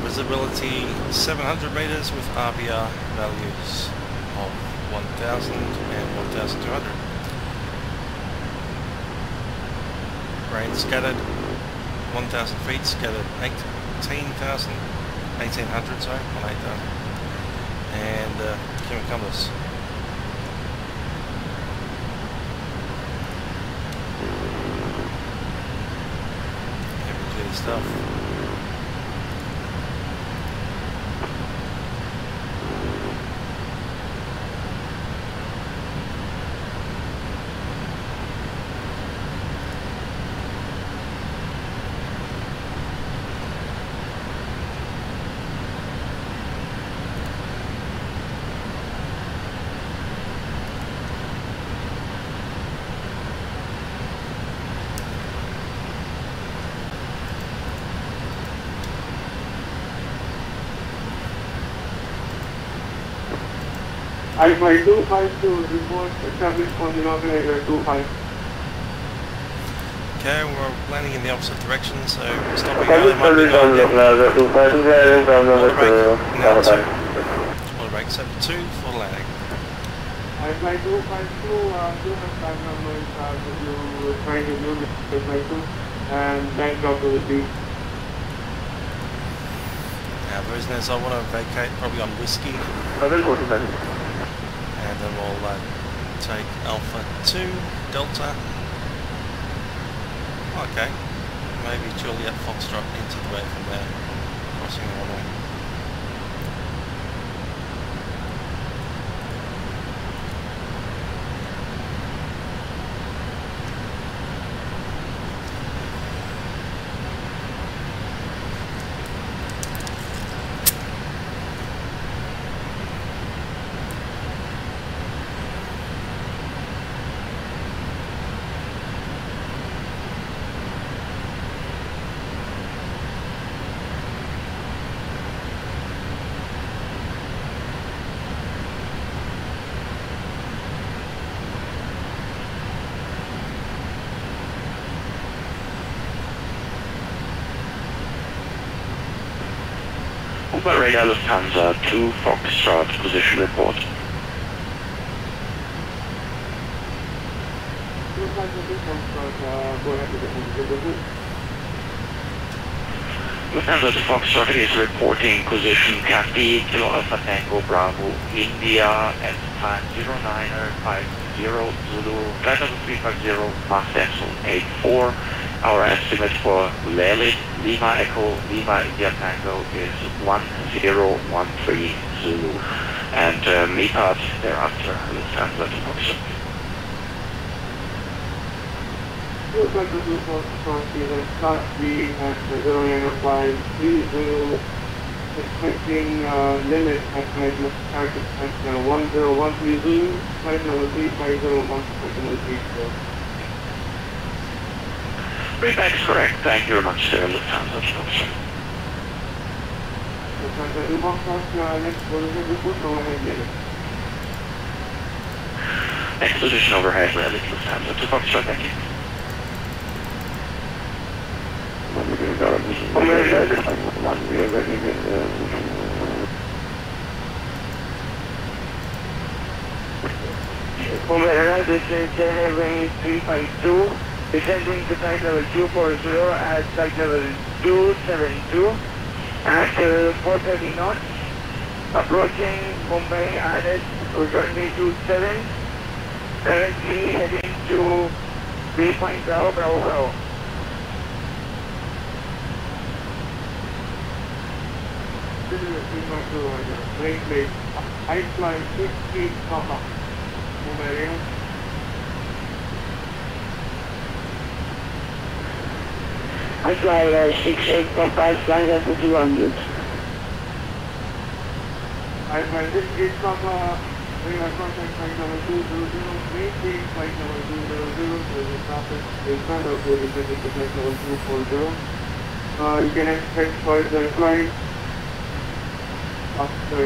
Visibility 700 meters with RBR values of 1000 and 1200. Rain scattered 1000 feet, scattered 18,000. 1800, sorry, 1800. And Cuban compass. Heavy duty stuff. Alpha 252 report established on denominator 25. Okay, we're landing in the opposite direction, so stopping early might be going down. Water brake set for 2 for landing. Alpha 252, do have time numbers that you were trying to do with my 2 and bank drop to the beach. Now the reason is I want to vacate probably on whiskey. And then we'll take Alpha 2, Delta. Okay, maybe Juliet Foxtrot into the way from there, crossing the runway. Mumbai radar Lufthansa 2 Foxtrot position report. Lufthansa 2 Foxtrot is reporting position Cathay Kilo Alpha Tango Bravo India at time 0950 Zulu flight level 350 Mach decimal 84. Our estimate for Lelit Lima Echo Lima India Tango is 1013 Zulu, and MEPAD thereafter Lufthansa to Foxtrot. Lufthansa 2 Foxtrot is Class B at 090530, expecting limit at flight target at 1013 Zulu, flight number 350 1 Basepack is correct. Thank you very much, Lufthansa to Foxtrot. Lufthansa 2 Foxtrot, next position report, go ahead, get it. Next position overhead, Lufthansa 2 Foxtrot, thank you. Omega, this is J-Heavy 352, descending to flight level 240 at flight level 272, at 430 knots, approaching Mumbai ILS currently 27, currently heading to Waypoint Bravo Bravo Bravo. This is a 352 plane plate, height flight 6 feet, Papa. Mumbai. I fly 68 Papa, flying at 200. I fly 68 Papa, bring our contact flight number 200, maintain flight number 200, there is traffic in front of you, descending to flight number 240. You can expect further flight after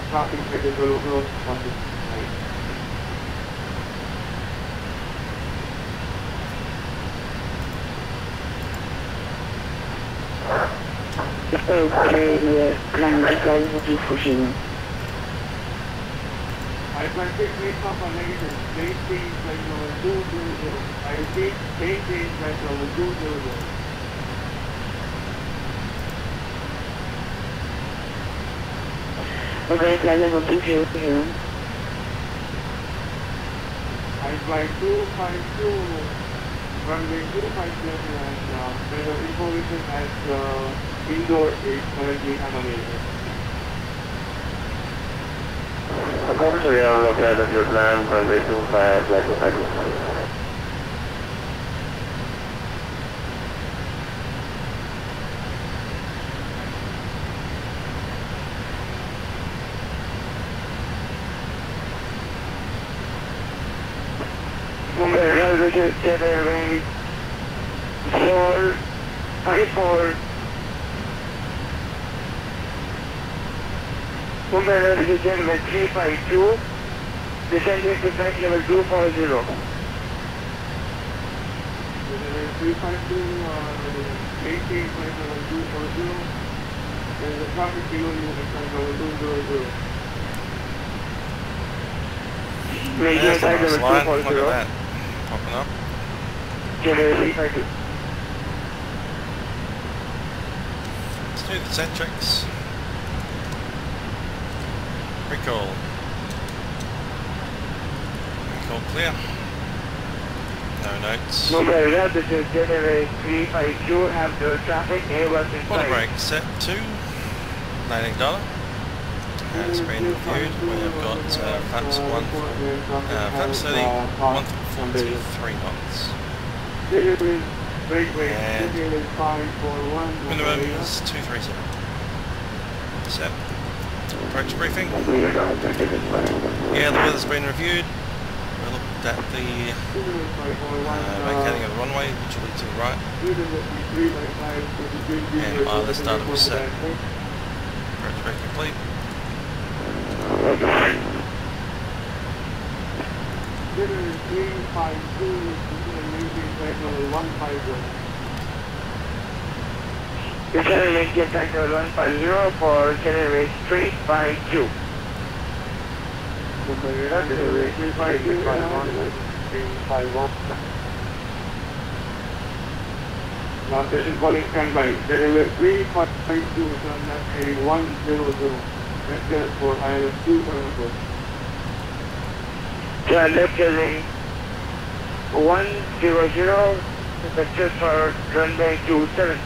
traffic package will close on this flight. Okay, plan to fly to 240. I plan 68 Papa negative, maintain flight number 200. I repeat, maintain flight number 200. Okay, flight level 200. I fly 252, runway 250 and weather information as indoor is currently unavailable. According to the aircraft of your plan, runway 25, flight 250. Jet Airways 454. Mumbai Railway Jet Airways 352. Descending to flight level 240. 352, 18, flight level 240. There is a traffic below you at flight level 200. There's the nice line, look at that, popping up. Let's do the centrics. Recall. Recall clear. No notes. Mumbai Rail, this is Jet Airways 352, have the traffic, Airbus in Water sight. brake set to landing dollar. And it's been reviewed. We have got flaps 1, flaps 30, 143 knots. And minimum is 237. Set. Approach briefing. Yeah, the weather's been reviewed. We looked at the vacating of the runway, which will be to the right. And ILS data was set. Approach brake complete. Descending maintain flight level 150 for Jet Airways 352. Jet Airways 352, 351. Last station calling standby. Jet Airways 352, turn left heading 100. Vector for ILS 274. Turn left heading 100, vector for runway 27.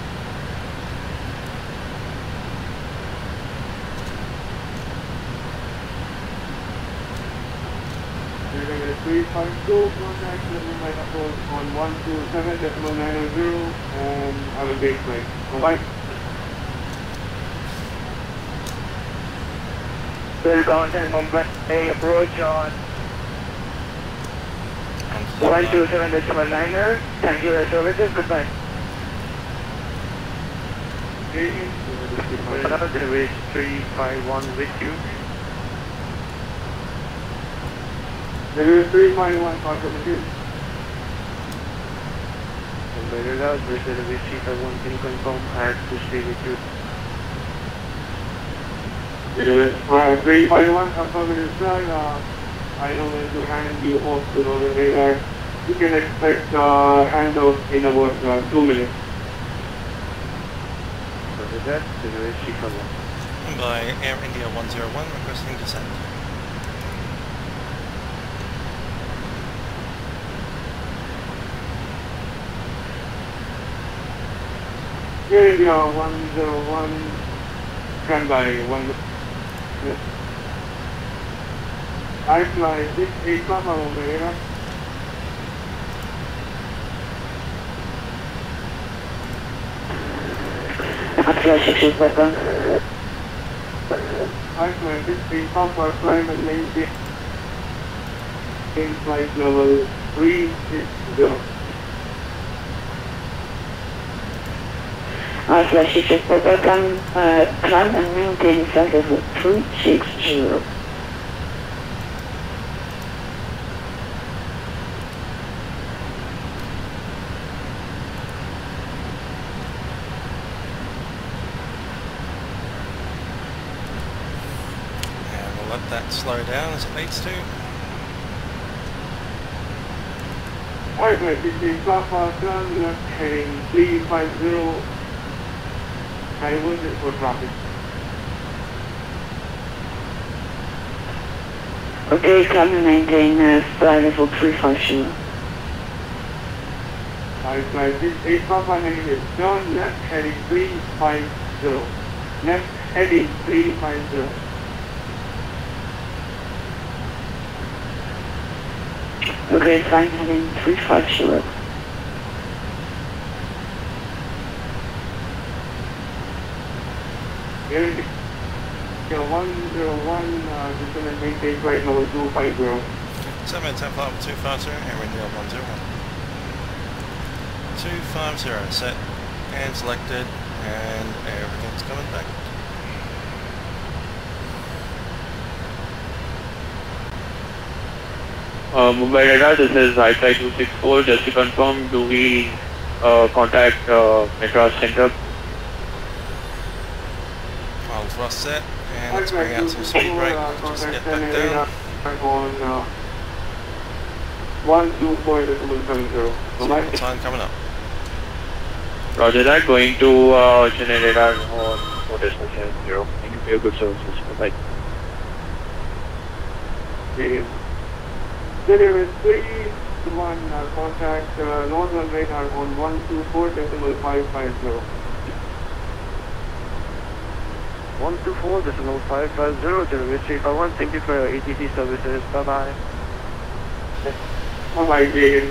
Jet Airways 352, contact Mumbai Airport on 127.900 and our base flight. Bye. Welcome to Mumbai approach on 127.9er. Thank you for your services. Goodbye. Airways 351 with you. Airways 351 contact with you. Mumbai Airways 351 can confirm and to stay with you. 351 confirming your flight. I don't need to hand you off to the radar. You can expect handoff in about 2 minutes. So with that, Airways Chicago. By Air India 101 requesting descent. Air India 101, standby 1. I fly 68 Papa Mumbai. I fly 68 Papa. I fly 68 Papa, climate maintain flight level 360. I fly 68 Papa, climb and maintain flight level 360. Let that slow down as it needs to. Alright, 15 Papa, turn left heading 350. Divergent for traffic. Okay, come and maintain flight level 350. Flight 855 heading down, left heading 350. Left heading 350. Okay, fine, heading 350. Here, 101, just going to maintain flight level 250. 710 flight level 250, Air India 101. 250, set and selected, and everything's coming back. Mumbai radar, this is IFI 264, just to confirm, do we contact Madras Center? Final thrust set, and let's bring out some speed brake, just get back down. On 124.70. Time coming up. Roger that, going to Chennai radar on 4.70. Thank you for your good services. Bye-bye. There is 3 to 1 contact northern radar on 124.550. 124.550, Jeremy 351, thank you for your ATC services, bye bye. Bye bye, Jagan.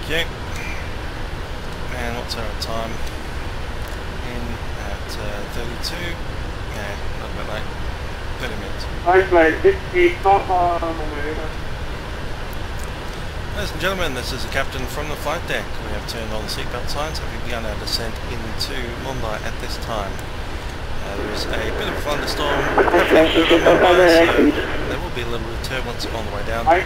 Okay. And what's our time? In at 32. Yeah, a little bit late. 30 minutes. Flight 58, America. Ladies and gentlemen, this is the captain from the flight deck. We have turned on the seatbelt signs and we've begun our descent into Mumbai at this time. There is a bit of a thunderstorm over Mumbai, so there will be a little bit of turbulence on the way down. And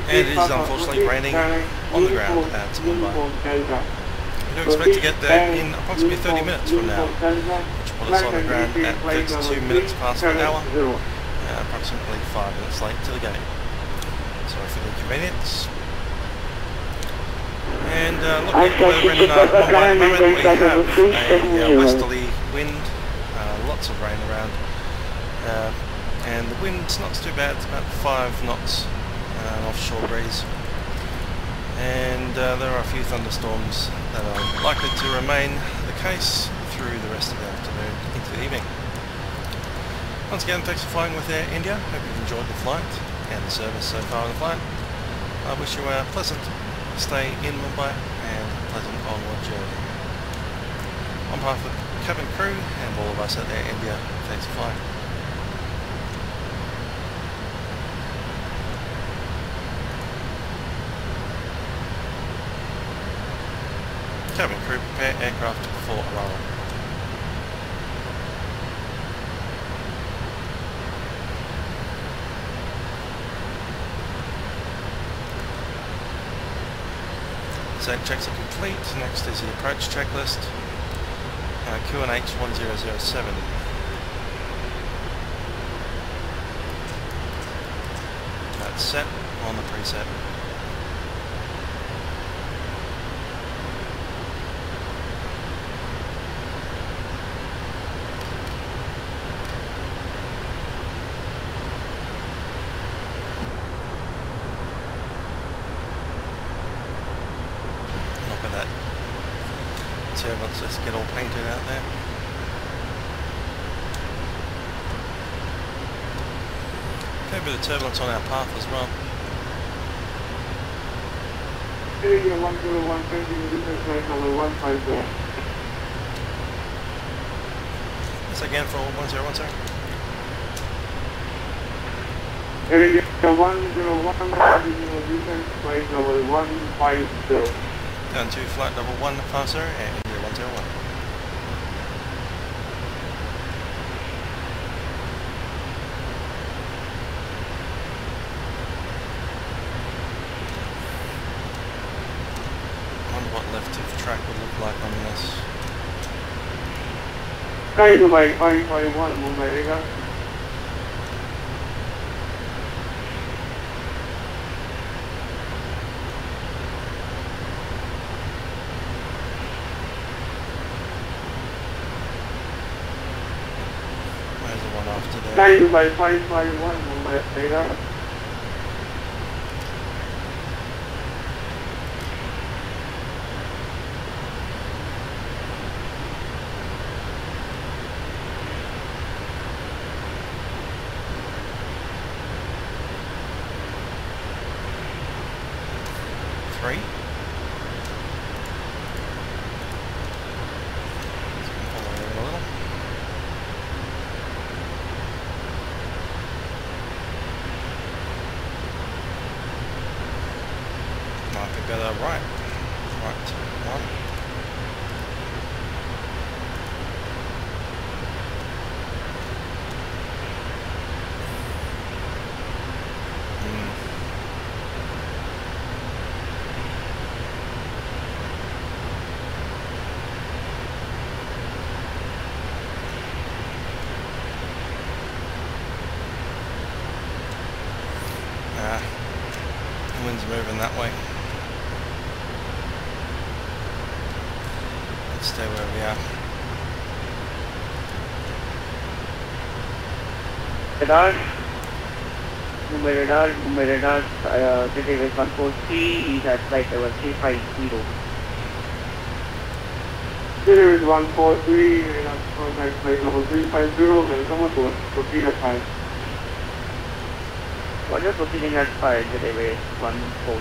it is unfortunately raining on the ground at Mumbai. We do expect to get there in approximately 30 minutes from now, which will put us on the ground at 32 minutes past an hour, approximately 5 minutes late to the game. Sorry for the inconvenience. And looking at the weather in Mumbai at the moment, we have a westerly wind, lots of rain around, and the wind's not too bad, it's about 5 knots, an offshore breeze. And there are a few thunderstorms that are likely to remain the case through the rest of the afternoon into the evening. Once again, thanks for flying with Air India. Hope you've enjoyed the flight and the service so far on the flight. I wish you a pleasant stay in Mumbai and a pleasant onward journey. On behalf of the cabin crew and all of us at Air India, thanks for flying. Cabin crew, prepare aircraft for arrival. So checks are complete. Next is the approach checklist. QNH 1007. That's set on the preset. Let's just get all painted out there. Okay, a bit of turbulence on our path as well. Area 101, flight number 150. That's again for 1010. Area 101, flight number 150. Down to flight level 1 faster and India 101. I wonder what left of track would look like on this. Sky Dubai 551 Mumbai. 92551 Mumbai radar. The wind's moving that way. Let's stay where we are. Mumbai radar, today with 143 is at flight level 350. Today with 143, radar at flight level 350, welcome aboard, proceed at 5. Roger, proceeding at 5, today with 140.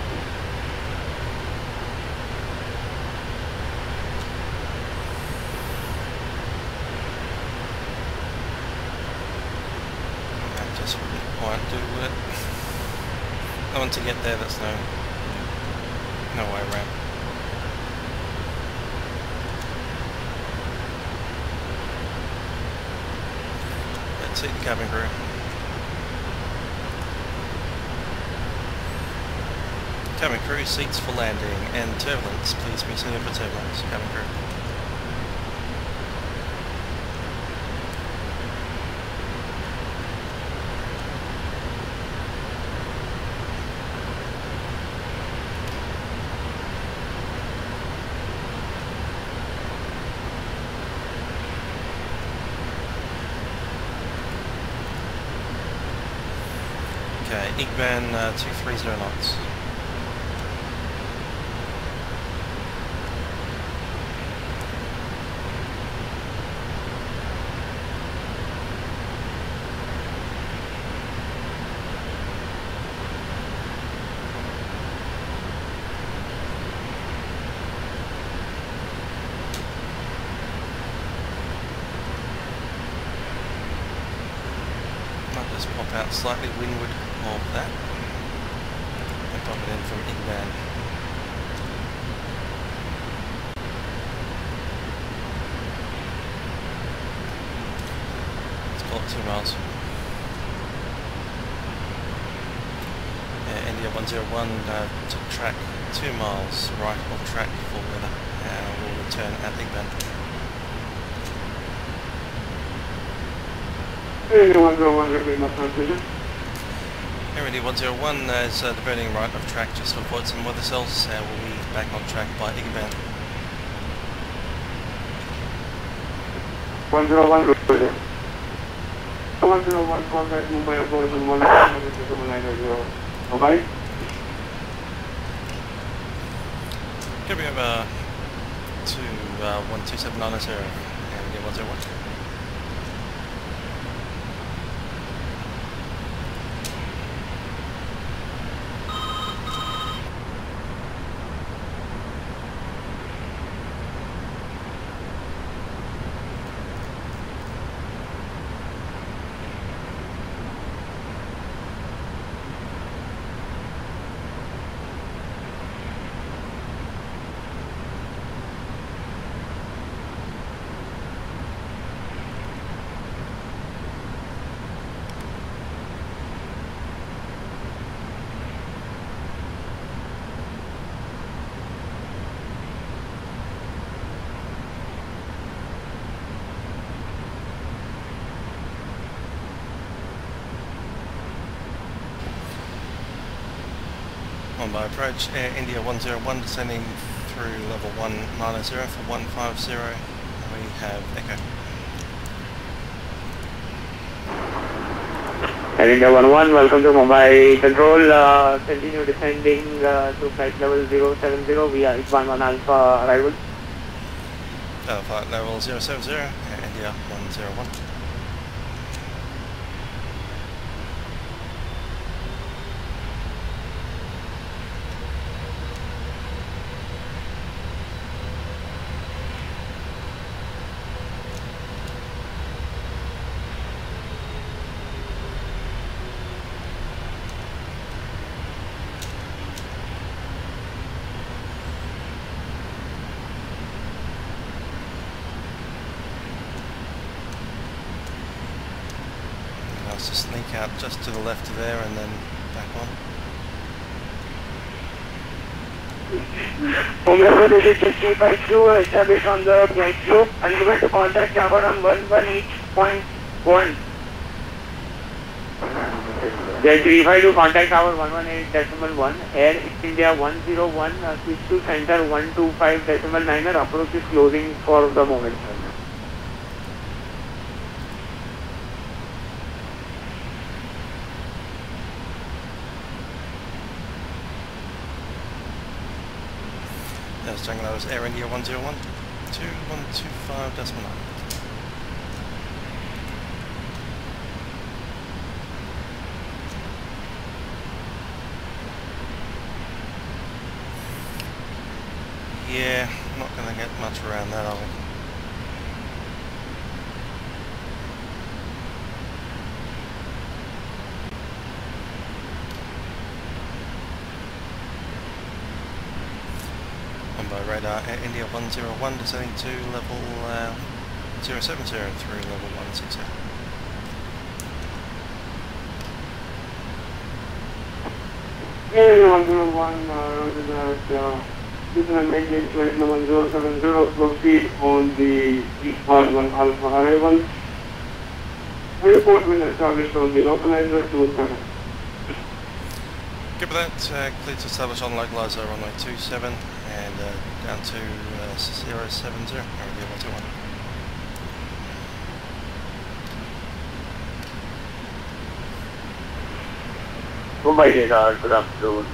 Just wouldn't quite do it. I want to get there, there's no way around. Let's see the cabin crew. Cabin crew, seats for landing and turbulence. Please be seen for turbulence. Cabin crew. Okay, IGBAN 230 knots. Might just pop out slightly windward of that and pop it in from IGBAN. Let's call it 2 miles. Yeah, India 101 took track 2 miles right of track for weather and will return at IGBAN. India 101, repeat my transition. India 101 is diverting right of track just to avoid some weather cells. We'll be back on track by IGBAN. 101, repeat. 101, contact Mumbai Operation 190. Okay? Could be over to 127990 India 101. By approach, Air India 101 descending through level 190 for 150. We have Echo. India 11, welcome to Mumbai. Control, continue descending to flight level 070. We are 11 Alpha arrival. Flight level 070, India 101. To sneak out just to the left of there and then back on. Mumbai City 352 established on the flight slope and given to contact tower on 118.1. Jet 352 contact tower 118.1. Air India 101, switch to center 125.9. Approach is closing for the moment. That's Jungle, that was Air India 101, 2125.9. Yeah, I'm not going to get much around that, are we? By radar, India 101 descending to level 070 through level 160. India 101, this is an engine flight number 070, proceed on the eastbound 1 Alpha arrival. Report when established on the localizer to Canada. Give that, clear to establish on localizer runway 27 and down to 070, India 101. Mumbai radar, good afternoon.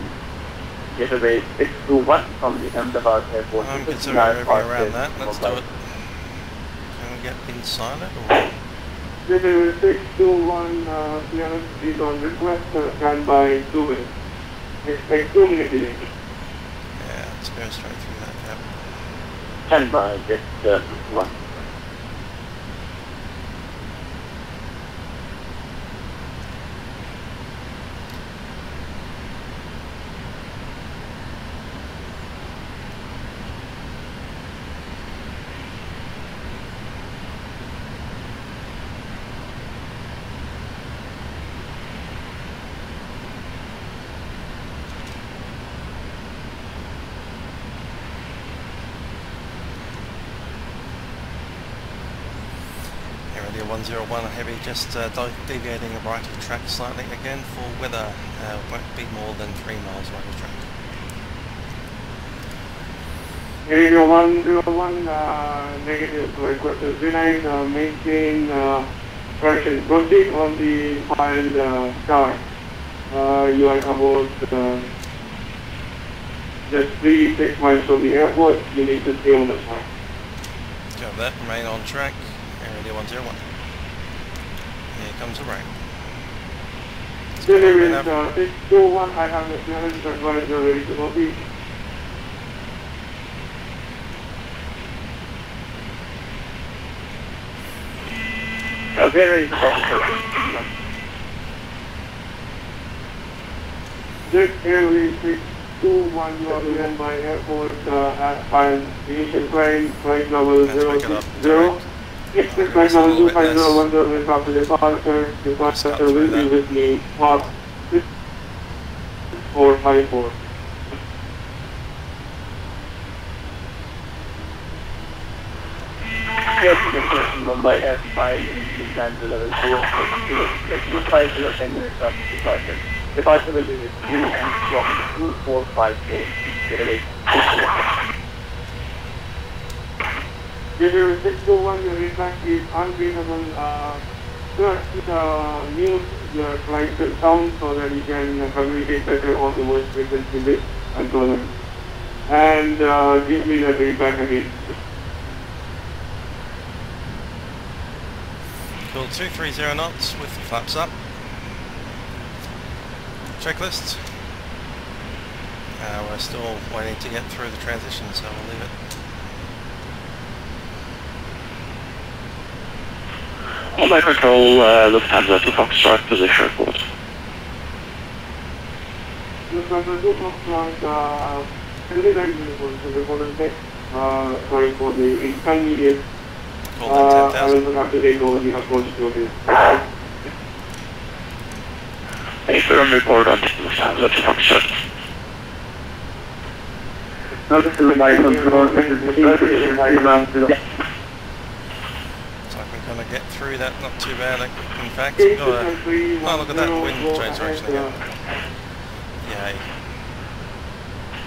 Getaway 621 from the Ahmedabad airport. I'm considering moving around that, let's do it. Can we get inside it or? Getaway 621, clearance is on request, stand by 2 minutes. Expect 2 minutes delay. Yeah, let's go straight through that gap. Stand by, just 1. India 101 heavy, just deviating right of track slightly again for weather, won't be more than 3 miles right of track. India 101, negative, request to 39, maintain correction, proceed on the filed car. You are about just 3-6 miles from the airport, you need to stay on the car. Got that, remain on track, Air India 101. Here comes the rain. Delivery is 621, I have the clearance advisor ready to copy. Very Jet Airways 621, you are given by airport at file initial train, flight level 060. Express flight level 25010 will proper departure will be with me, Mark 6454. Yes, Mumbai F5 descend to level 250 10 minutes after departure. Departure will be with you and clock 2458. Getaway 621. Getaway 621, your feedback is unreasonable. Sir, news your flight sound so that you can communicate better on the voice frequency controller. And give me the feedback again. Cool, 230 knots with the flaps up. Checklist. We're still waiting to get through the transition, so we'll leave it. On my control, Lufthansa to Foxtrot position report. Lufthansa to Foxtrot, sorry for the inconvenience. I will have to take over the approach to this. Thanks for a report on Lufthansa to Foxtrot. Now this is my control, this is the Going to get through that, not too bad in fact. Oh, look at that wind change direction again. Yay.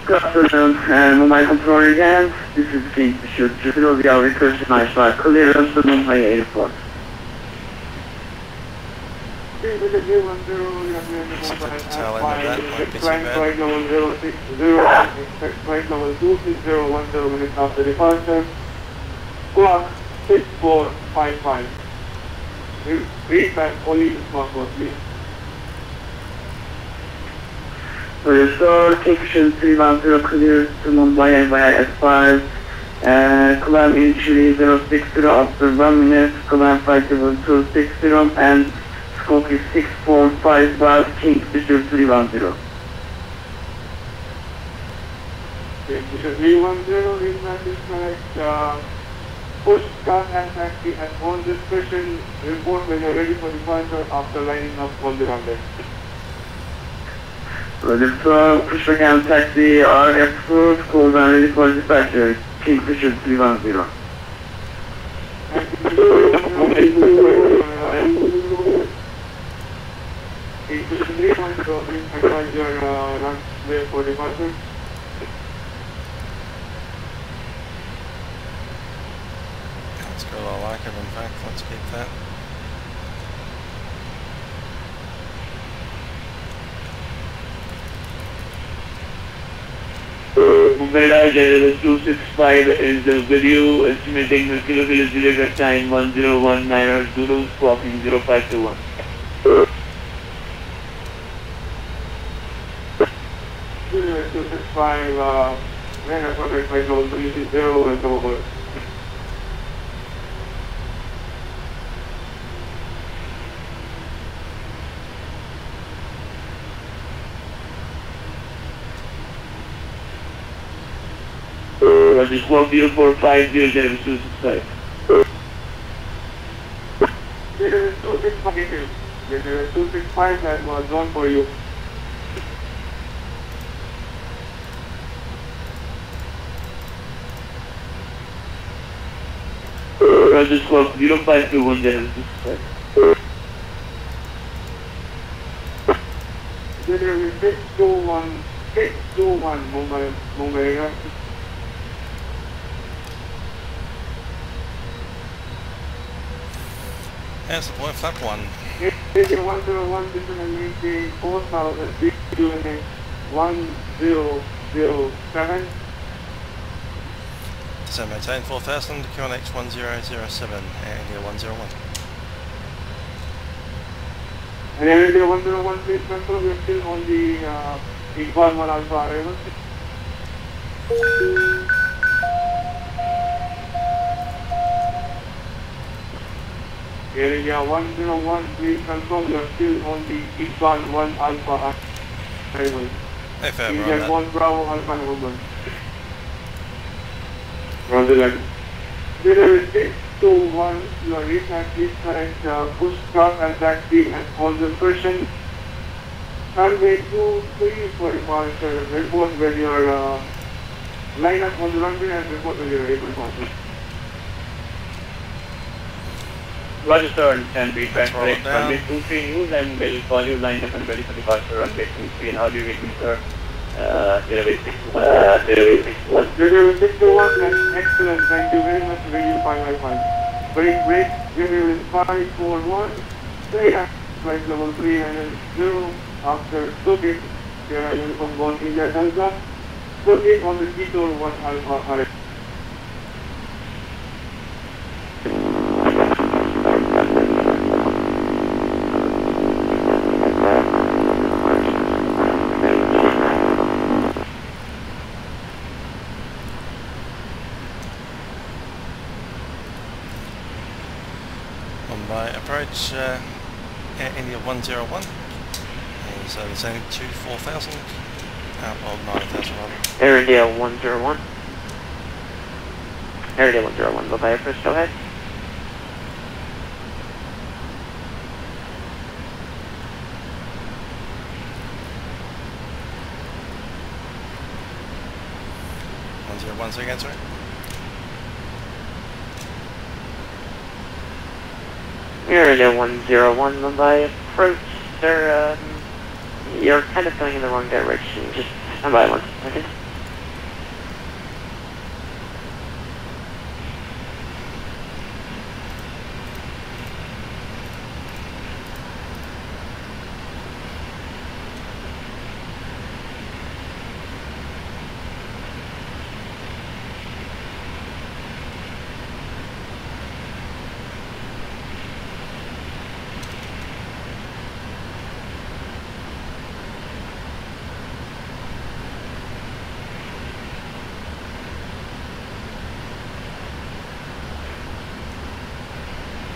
Good afternoon, and my control again. This is King Shoot 0, we are requesting my flight clearance to Mumbai Airport. Flight number 060, flight number 26010 minutes after departure. Clock 6455. Read back only the smartphone, please. Restore King 310 clear to Mumbai and via S5. Climb initially 060 after 1 minute. Climb 57260 and scope is 6455 King 310. King 310 is not disconnect. Pushback and taxi and on discretion report when you're ready for departure after lining up on the runway. Pushback and taxi are approved, called and ready for departure. Kingfisher 310. Kingfisher 310, please advise your runway for departure. I like it, in fact, let's keep that. Mumbai General 265 is the video estimating the kilometers delivered time 1019 Zulu, squawking 0521. General 265, man, contact by zone 360 and over. This 10450 General 265. General 265, General 265, that was one for you. This 0521 General 265. General 621 Mumbai. That's the point, flap 1. 101, this is a maintain 4000 feet, doing 1007. So maintain 4000, QNH 1007, and here 101. And area 101, please confirm you're still on the informal alpha arrival. Area 101, please confirm you're still on the Eastbound 1 Alpha arrival. FM, 1 Bravo Alpha November. Roger that. 0621, you are recently correct, Pushback and taxi and all the person. Runway 23 for departure. Report when your line up on the runway and report when you're able to departure. Roger sir, and feedback correct. Runway 23 news and we'll call you line up and ready for departure. Runway 23 and how do you get me sir? 0861. 0621, excellent, thank you very much, very fine. Very great, 541, flight level 300 after Soviet, arrival from Vatsim India Alpha, Soviet on the detour 1 Alpha RF. Mumbai approach, Air India 101, so descending to 4,000, out of 9,000 rather. Air India 101. Air India 101, Mumbai approach, go ahead. Once again, sorry. Air India 101, Mumbai approach, sir, you're kind of going in the wrong direction, just stand by 1 second.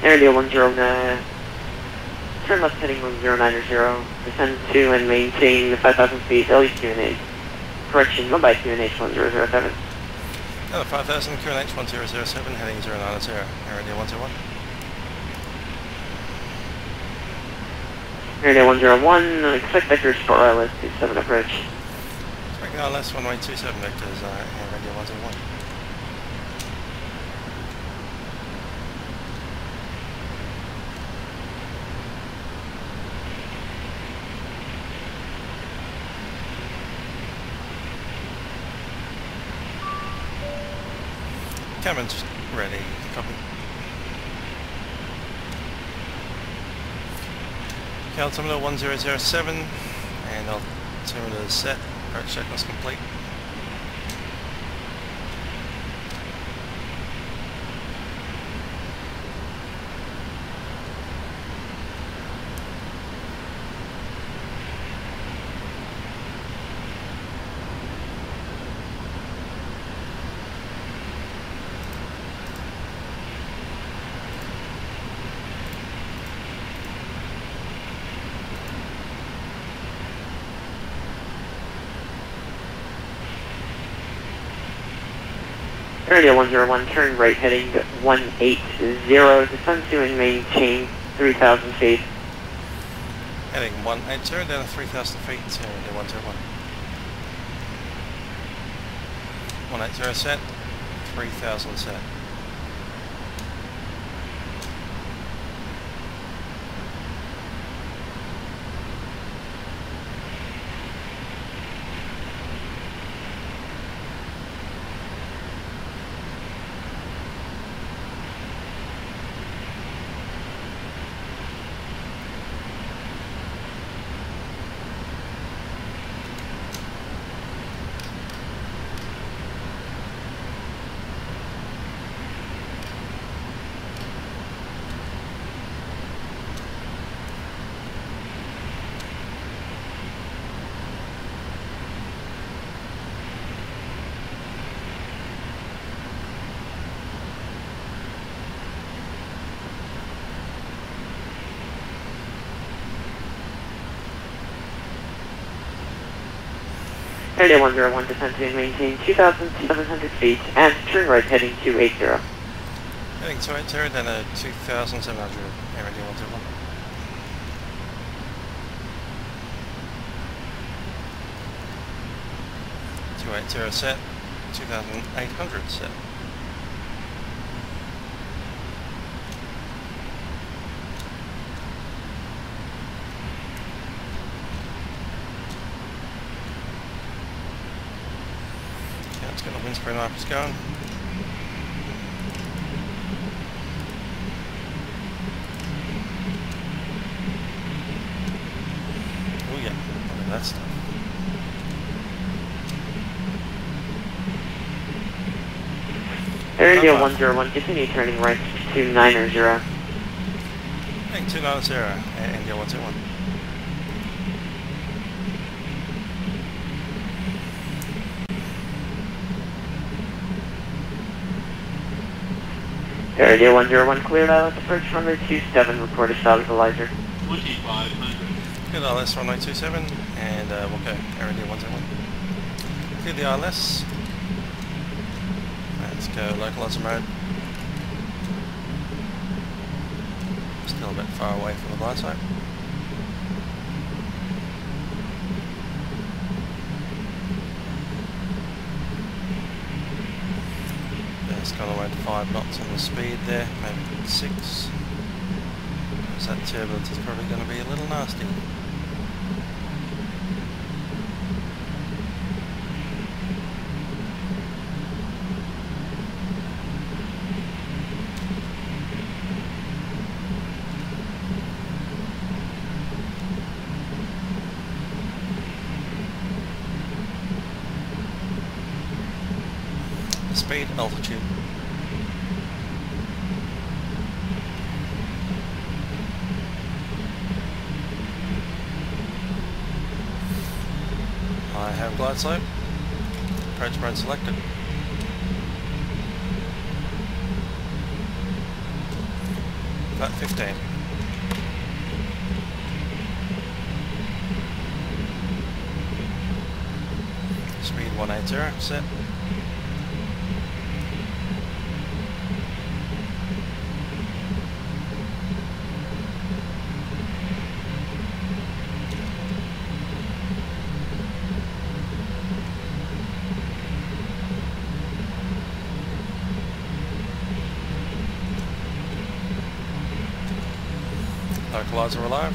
Air India 109, turn left heading 1090, descend to and maintain 5,000 feet, LE QNH. Correction, Mumbai QNH 1007. Another 5,000, QNH 1007, heading 090, Air India 101. Air India 101, expect vector support wireless 27 approach. Expecting ILS runway 27 vectors, Air India 101. Cabin's ready, copy. Altimeter 1007 and altimeter set, approach checklist complete. Air India 101, turn right heading 180, descend to and maintain 3,000 feet. Heading 180, down to 3,000 feet, Air India 101. 180 set, 3,000 set. Air India 101, descend to and maintain 2,700 feet, and turn right heading 280. Heading 280, then a 2,700, Air India 101. Set, 2,800 set. Okay, let's get the wind screen wipers going. Air India 101, continue turning right to 990. Heading 290, Air India 121. Air India 101, cleared ILS approach runway 27, report a stabilizer. 2500. Clear the ILS runway 27, and we'll go Air India 101. Clear the ILS. Let's go localizer mode. Still a bit far away from the blind side. It's gone away to 5 knots on the speed there, maybe 6. Because that turbulence is probably going to be a little nasty. Speed, altitude. I have glide slope. Approach mode selected. Flat 15. Speed 180, set. Localizer alive.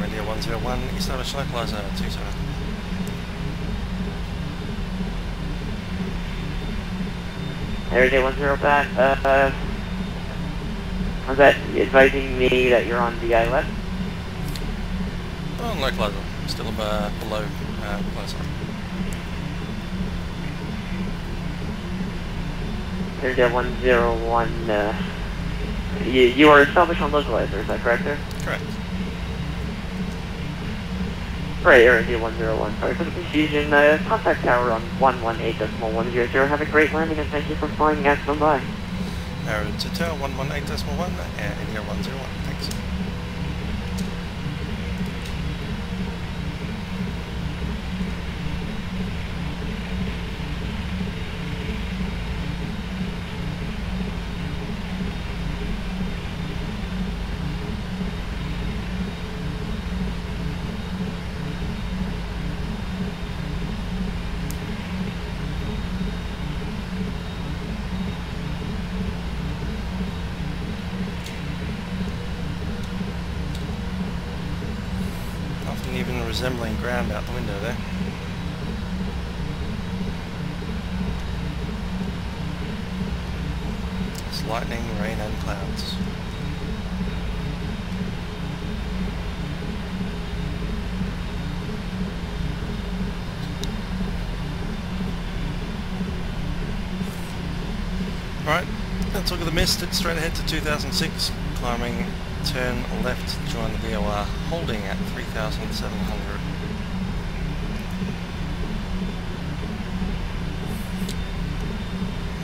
India 101, establish localizer 27. Air India 10 back, was that advising me that you're on the ILS? Oh, localizer, still below closer. Air India 101, you are established on localizer, is that correct, sir? Correct. Right, Air India 101. Sorry for the confusion. Contact tower on 118.100. Have a great landing and thank you for flying at Mumbai. Air to tower 118.1, Air India 101. Thanks. Even resembling ground out the window there. It's lightning, rain and clouds. Right, let's look at the mist. It's straight ahead to 2006, climbing turn left to join the VOR, holding at 3,700.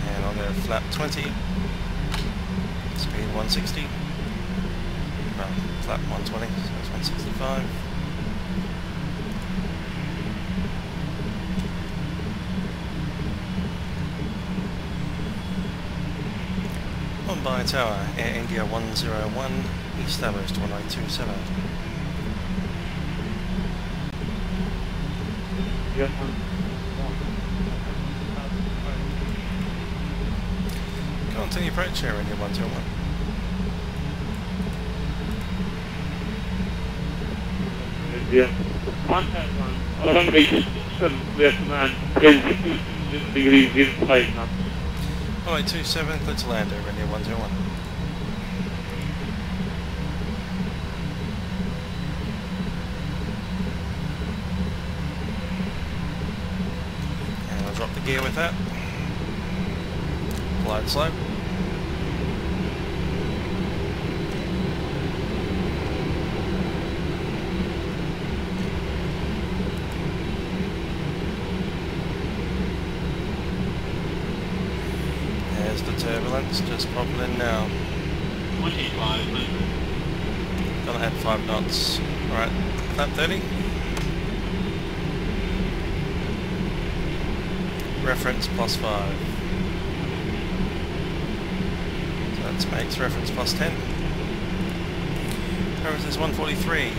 And I'll go flap 20, speed 160, well, flap 120, so it's 165. Mumbai Tower, Air India 101, established 1027. Continue approach here, India 101. Yeah. 1 runway 7 clear command, 10 degrees 05 knots. Alright, 27, clear to land over India 101. And I'll drop the gear with that. Glide slope. There's the turbulence, just popping in now. 2500. Gonna add 5 knots. Alright, flap 30. Reference plus 5. So that makes reference plus 10. Reference is 143.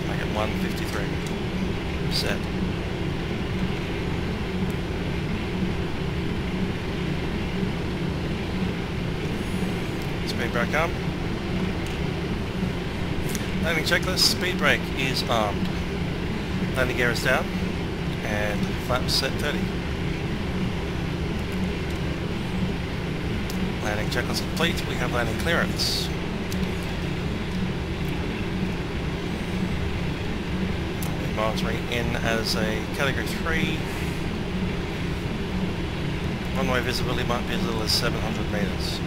I get 153. Set. Speed brake arm. Landing checklist, speed brake is armed. Landing gear is down. And flaps set 30. Landing checklist complete, we have landing clearance. We're monitoring in as a category 3. Runway visibility might be as little as 700 meters.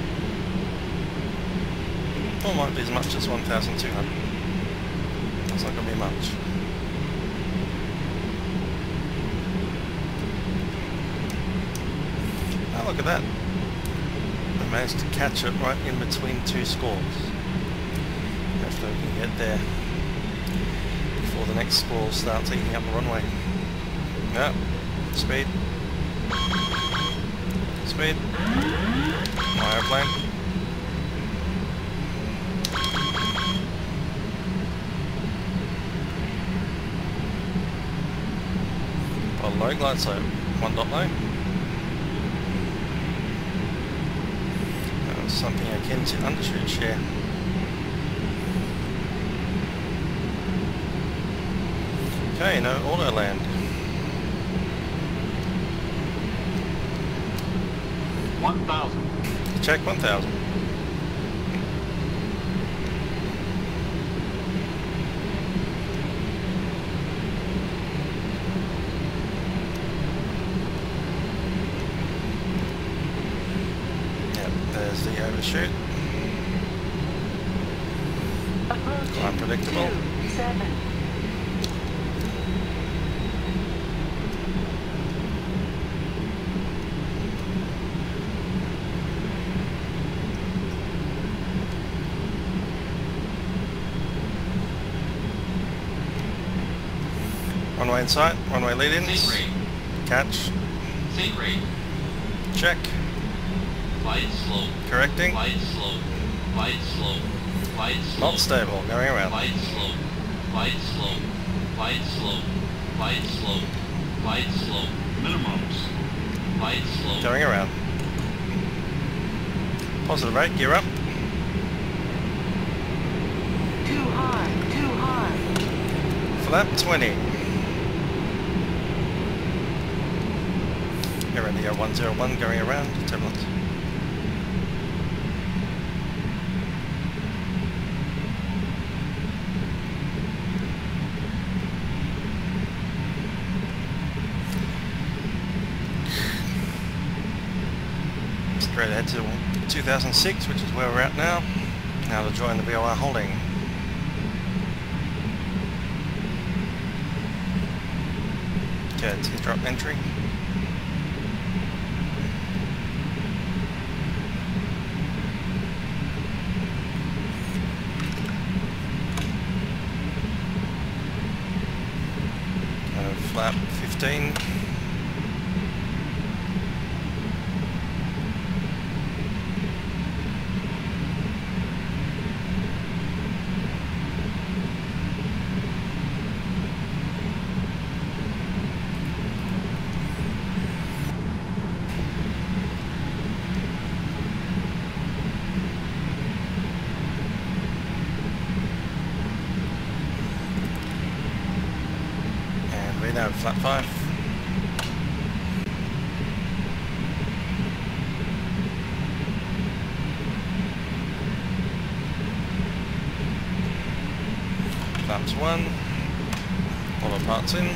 Or might be as much as 1,200. That's not going to be much. Oh, look at that. I managed to catch it right in between 2 scores. Hopefully we can get there before the next squall starts eating up the runway. No. Speed. Speed. My airplane. Low glide slope, 1 dot low. That was something akin to undershoot share. Okay, no auto land. 1000. Check 1000. There's the overshoot. Quite predictable. 7. Runway in sight, runway lead-ins. Seat rate. Catch. Seat rate. Check. Glide slope. Correcting. Glide slope. Glide slope. Glide slope. Not stable, going around. Glide slope. Glide slope. Glide slope. Glide slope. Glide slope. Minimums. Glide slope. Going around. Positive rate, gear up. Too high, too high. Flap 20. Air India 101 going around, turbulence. Straight ahead to 2006, which is where we're at now. Now to join the VOR holding. Okay, teardrop entry. Flap 15. now at flat 5. Flaps 1. All the parts in.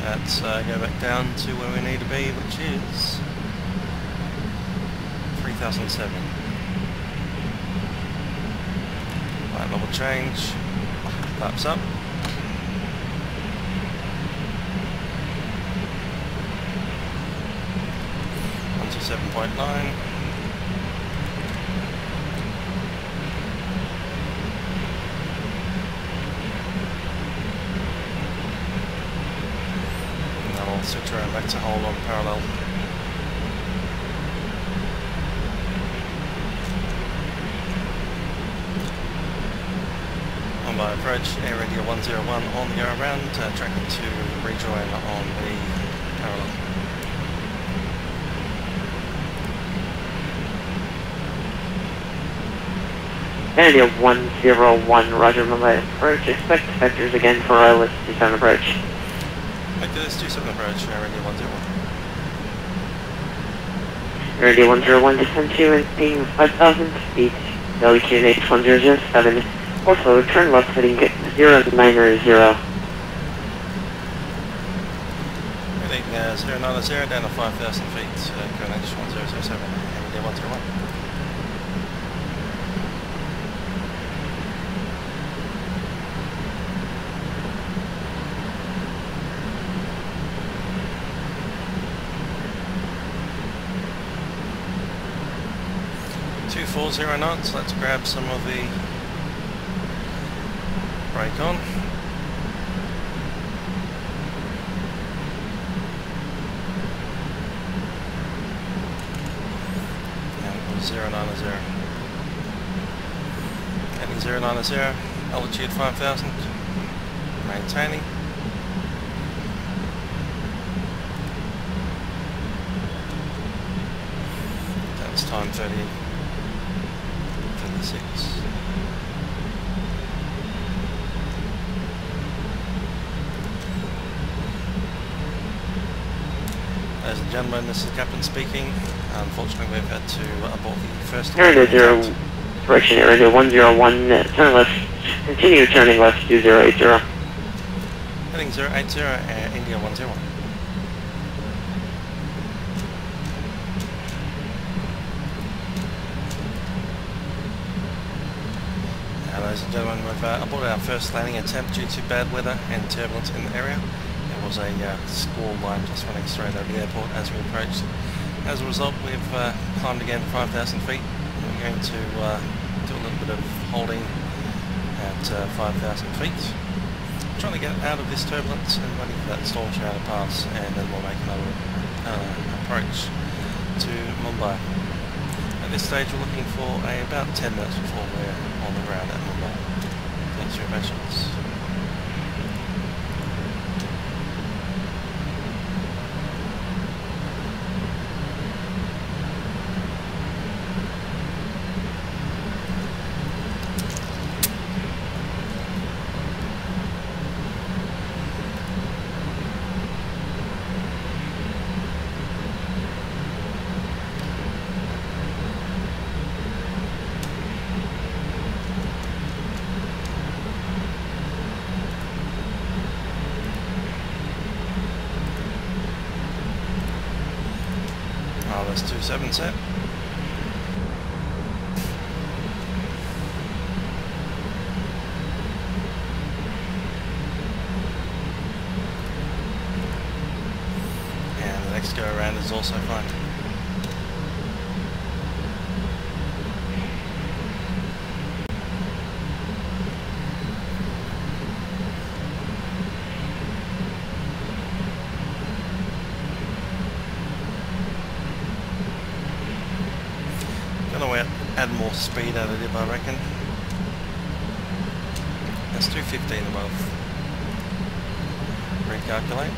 Let's go back down to where we need to be, which is 3007. Right, level change. Flaps up. 127.9. Switch around back to hold on parallel. On by approach, Air India 101 on the go around, tracking to rejoin on the parallel. India 101, Roger, Mumbai approach. Expect vectors again for ILS 27 approach. Vectors 27 approach, Air India 101. Air India 101, descend to and ping 5,000 feet. LEQNH 1007. Also, turn left heading 090. Heading 090 down to 5,000 feet, QNH 1007, Air India 101. .240 knots, let's grab some of the brake on. And 090. Heading 090, altitude 5,000, maintaining. That's time 36. Ladies and gentlemen, this is the captain speaking. Unfortunately, we've had to abort the first. Air India 0, correction, Air India 101, turn left, continue turning left 2080. Heading 080, Air India 101. Ladies and gentlemen, we've aborted our first landing attempt due to bad weather and turbulence in the area. There was a squall line just running straight over the airport as we approached. As a result, we've climbed again 5,000 feet. We're going to do a little bit of holding at 5,000 feet. Trying to get out of this turbulence and waiting for that storm shower to pass, and then we'll make another approach to Mumbai. At this stage we're looking for about 10 minutes before we're on the ground at Mumbai. Thanks for your patience. That's 27 set. And the next go around is also fine. Add more speed additive, I reckon. That's 215 above. Recalculate.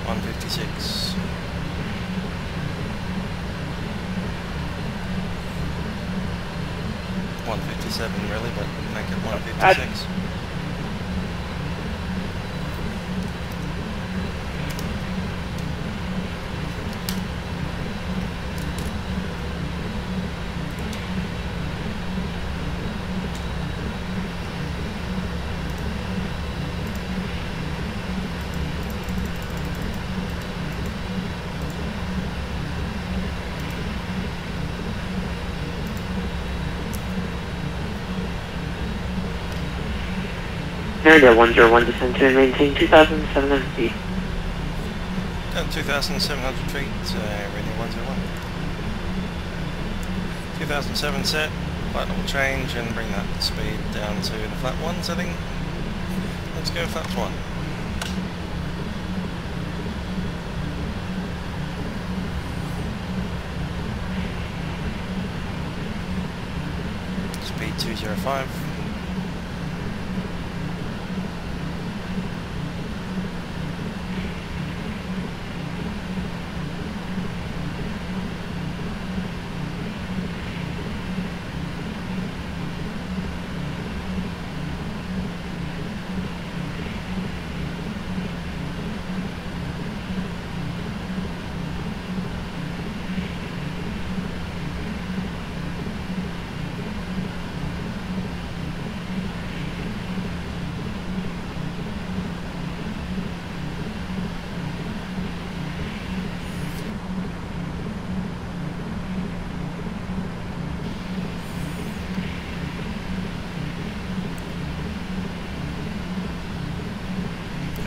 $156. 157 really, but make it 156. Area 101, descend to and maintain 2,700 feet. 2,700 feet, reading 101. 2007 set, flight level change and bring that speed down to the flat 1 setting. Let's go flat 1. Speed 205.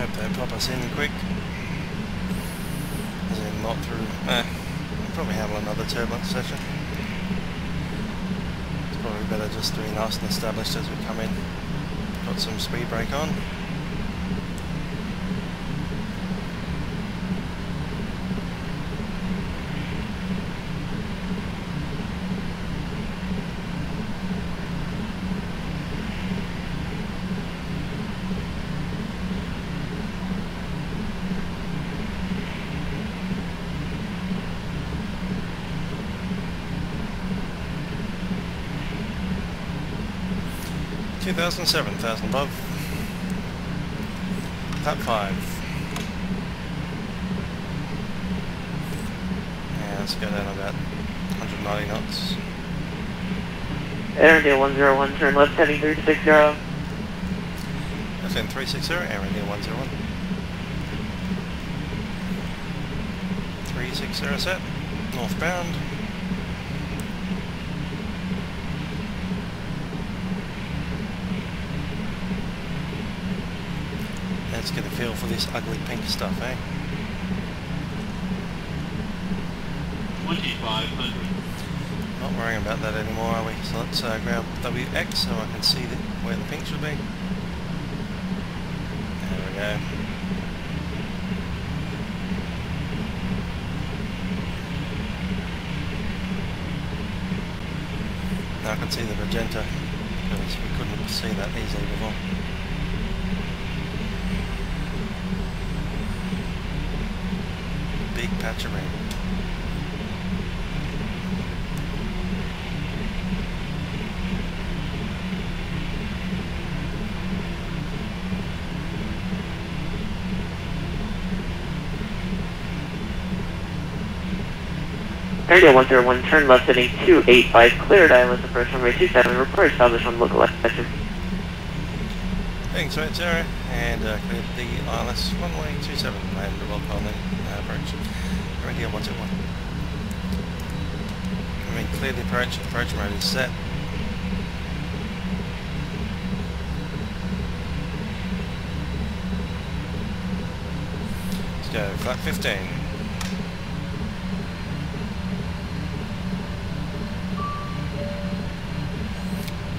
Hope they pop us in quick. As in not through. We'll probably have another turbulence session. It's probably better just to be nice and established as we come in. Got some speed brake on. $2,007, 1,000 above. Tap 5. Yeah, let's go down about 190 knots. Air India 101, turn left heading 360. Left heading 360, Air India 101. 360 set, northbound. Let's get a feel for this ugly pink stuff, eh? 2,500. Not worrying about that anymore, are we? So let's grab WX so I can see where the pink should be. There we go. Now I can see the magenta, because we couldn't see that easily before. Big patch of rain. Area 101, turn left heading 285, cleared ILS approach runway 27, report established on local lecture. Heading straight 0 and cleared the ILS runway 27 and welcome on the approach. Area 101. I mean, clear the approach mode is set. Let's go, flat 15.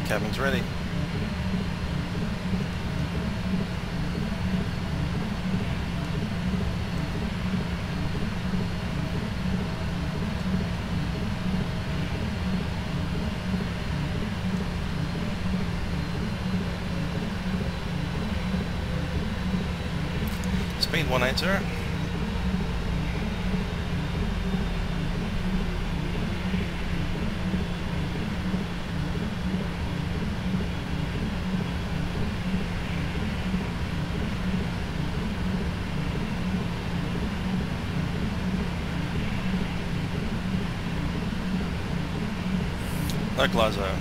Cabin's ready. Speed 180. Localizer.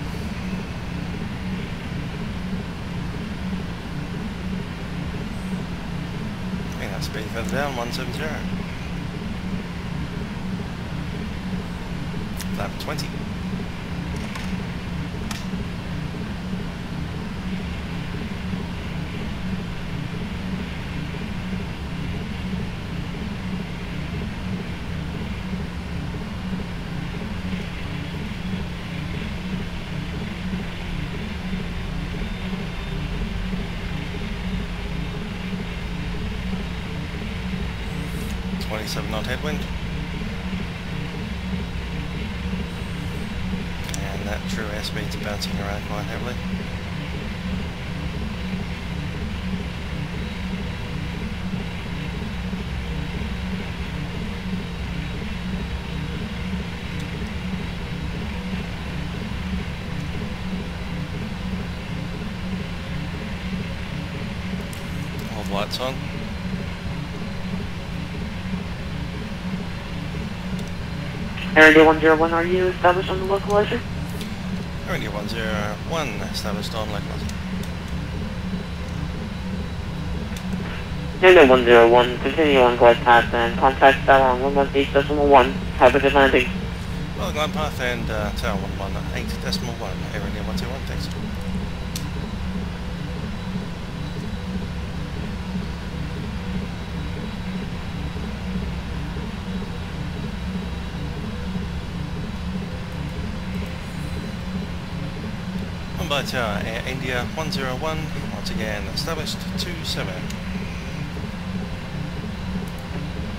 Bring that speed further down, 170. Flap 20. .7 knot headwind, and that true airspeed's bouncing around quite heavily. All the lights on. Air India 101, are you established on the localizer? Air India 101 established on localizer. Air India 101, continue on glide path and contact tower on 118.1. Have a good landing. Well, glide path and tower 118.1. Air India 101, thanks. Mumbai Tower, Air India 101, once again established 27.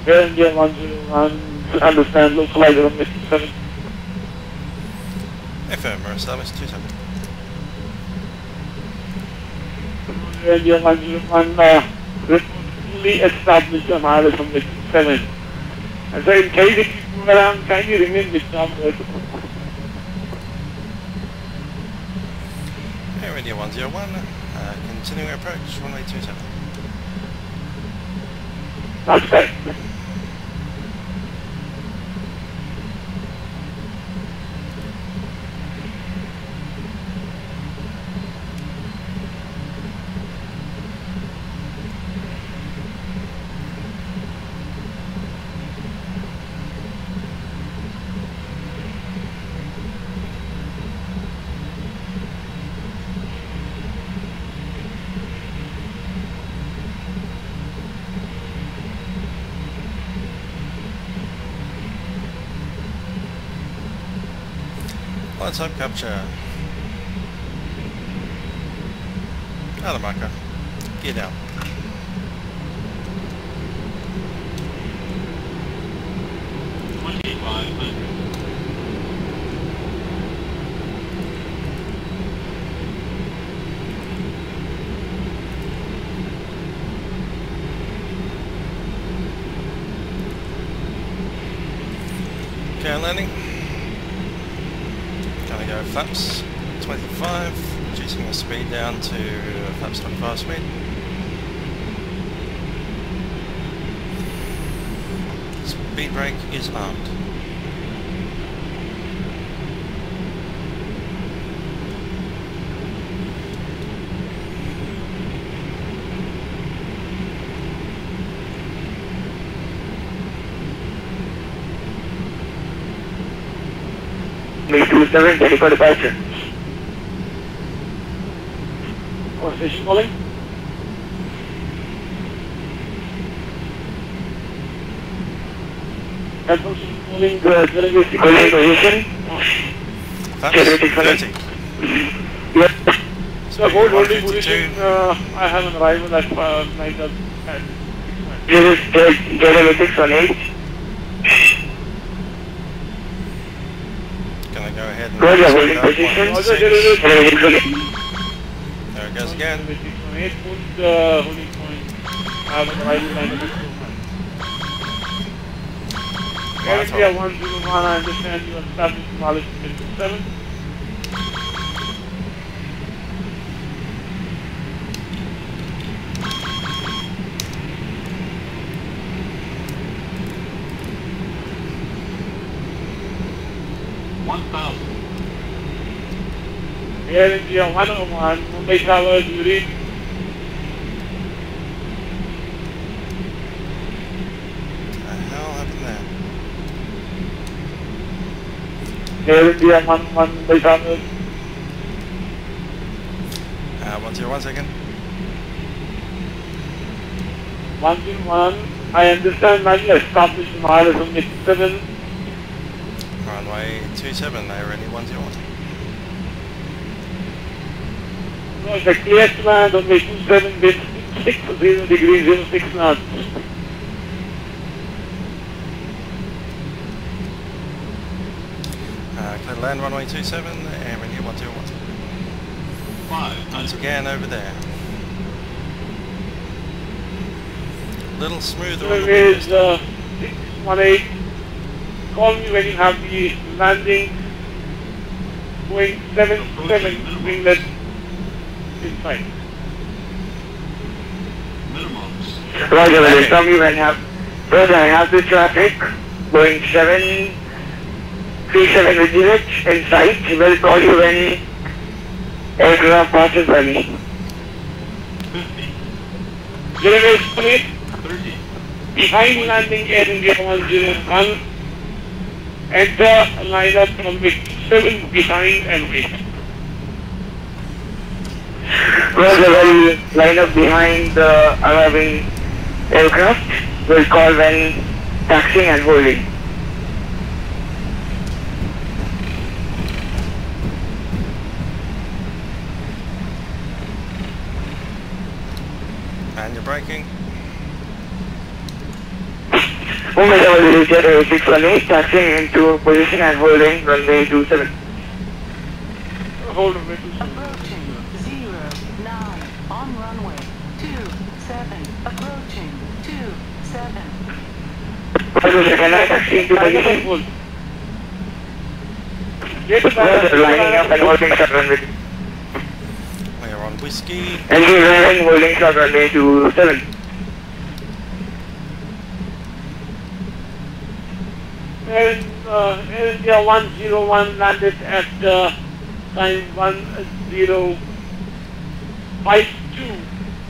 Air India 101, understand, localizer on 7. FM, we're established 27. Air India 101, fully established on ILS on 7. And so in case if you move around, kindly remain with number. Air India 101, continuing approach, runway 27. That's right. Lights up, capture. Out of marker. Gear down. Okay, landing. Gonna go flaps 25, reducing the speed down to flaps 25 speed. Speed brake is armed. Make 27, ready for departure. What station calling? Calling position. Flaps 30. Yes. So hold holding 152. position, I have an arrival at 9:00. This is Delta 618. Gonna go ahead and Roger, holding position. there it goes again. 618, holding point. I have an arrival at 9:00. Air India 101, I understand you are established knowledge 7. Air India 101, Mumbai Towers, you read. What the hell happened there? Air India 101, Mumbai Towers. 101 second. 101, I understand that you established miles on 7. Runway 27, they were only 101. No, the clear command on 27 with 60 degrees 06 knots. Clear land runway 27, Air India 101. 500. Once again over there. Little smoother on the There wind is this time. 618. Call me when you have the landing Boeing 77 winglet inside. Minimums. Roger, will tell me when I have the traffic, Boeing 737 with units in sight, will call you when aircraft passes by me. 50. General Smith, 30. behind landing Air India 101, enter lineup from with 7 behind and wait. Roger, will line up behind the arriving aircraft, will call when taxiing and holding. And you're braking. Mumbai Tower 618, taxiing into position and holding runway 27. Hold on, wait. Approaching 09 on runway 27. Approaching 27. Roger, second line, taxiing to position. Hold. Get Roger, lining up and holding short runway. We're on whiskey. Engine running, holding short runway 27. Air India 101 landed at time 1052.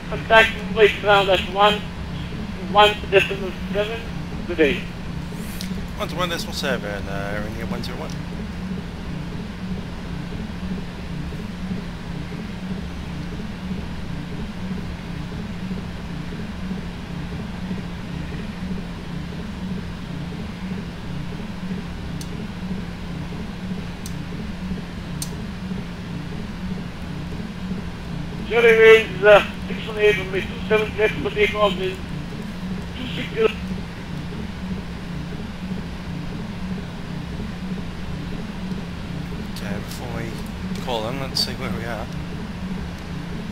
Contact Mumbai ground at 1.7 today. 101.7, Air India 101. Jerry Ways 618 from 27 left for takeoff is 260. Okay, before we call them, let's see where we are.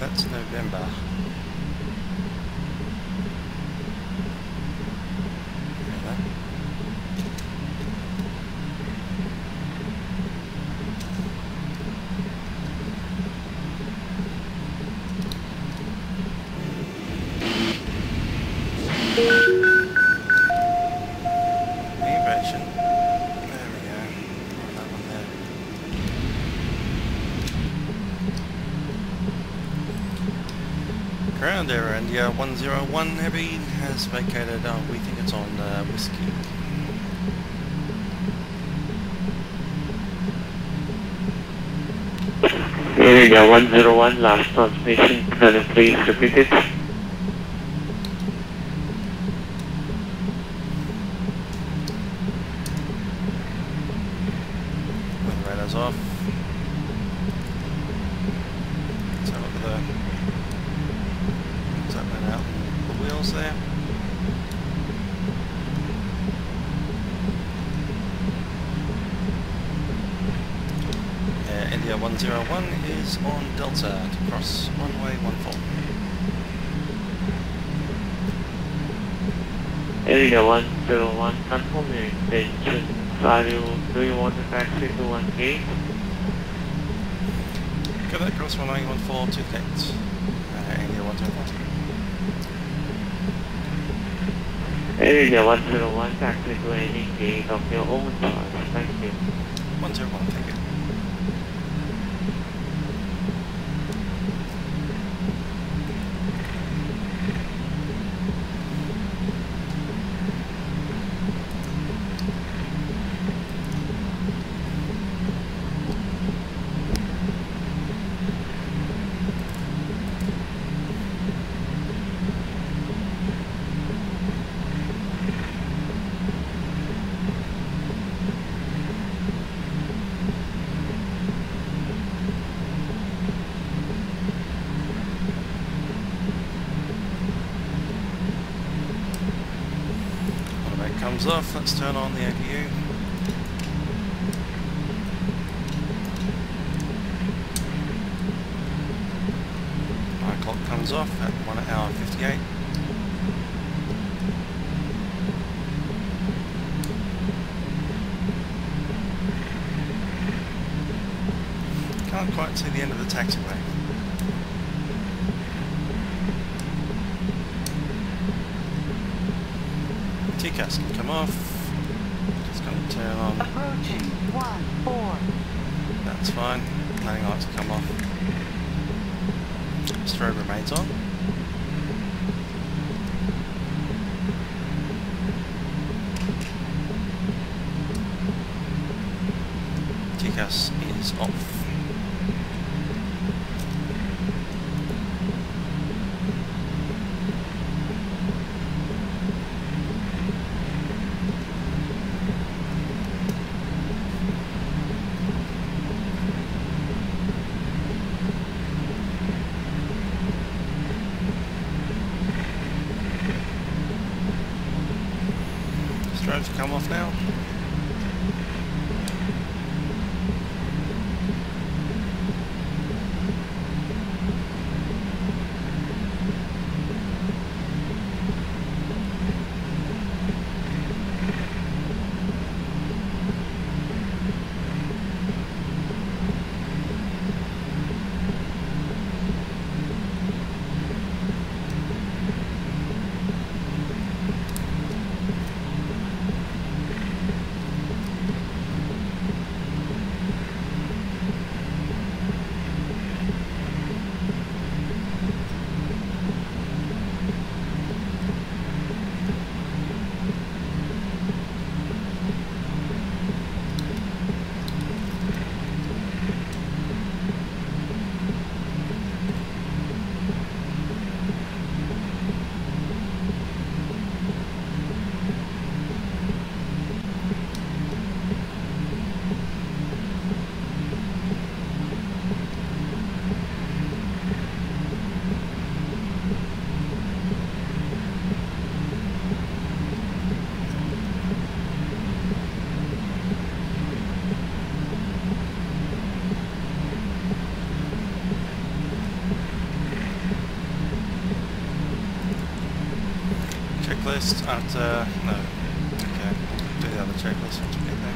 That's November. Invasion. There we go. Oh, that one there. Ground Air India 101 Heavy has vacated. Oh, we think it's on whiskey. Air India 101, last transmission, can you please repeat it? Wind radar's off. Let's have a look at what's happening out the wheels there. India 101 is on Delta to cross runway 14. Area 101, confirm your intention. Do you want to taxi to 1K? Go that cross runway 14 to connect. India 101. Area 101, taxi to any gate of your own choice. Thank you. 101, thank you. comes off, let's turn on the APU. My clock comes off at 1 hour 58. Can't quite see the end of the taxiway. TCAS can come off. Just going to turn on. Approaching 1-4. That's fine. Landing lights come off. Strobe remains on. TCAS is off. Strobes come off now. Checklist at, no, okay, do the other checklist once we get there.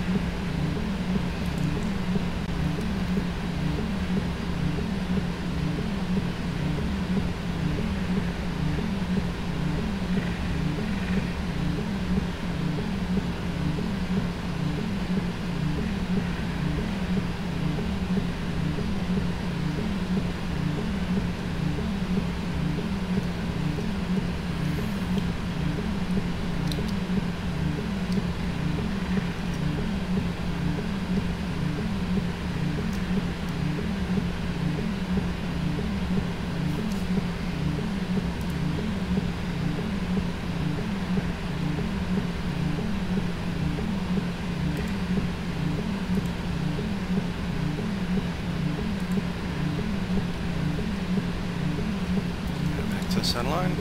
Sunline.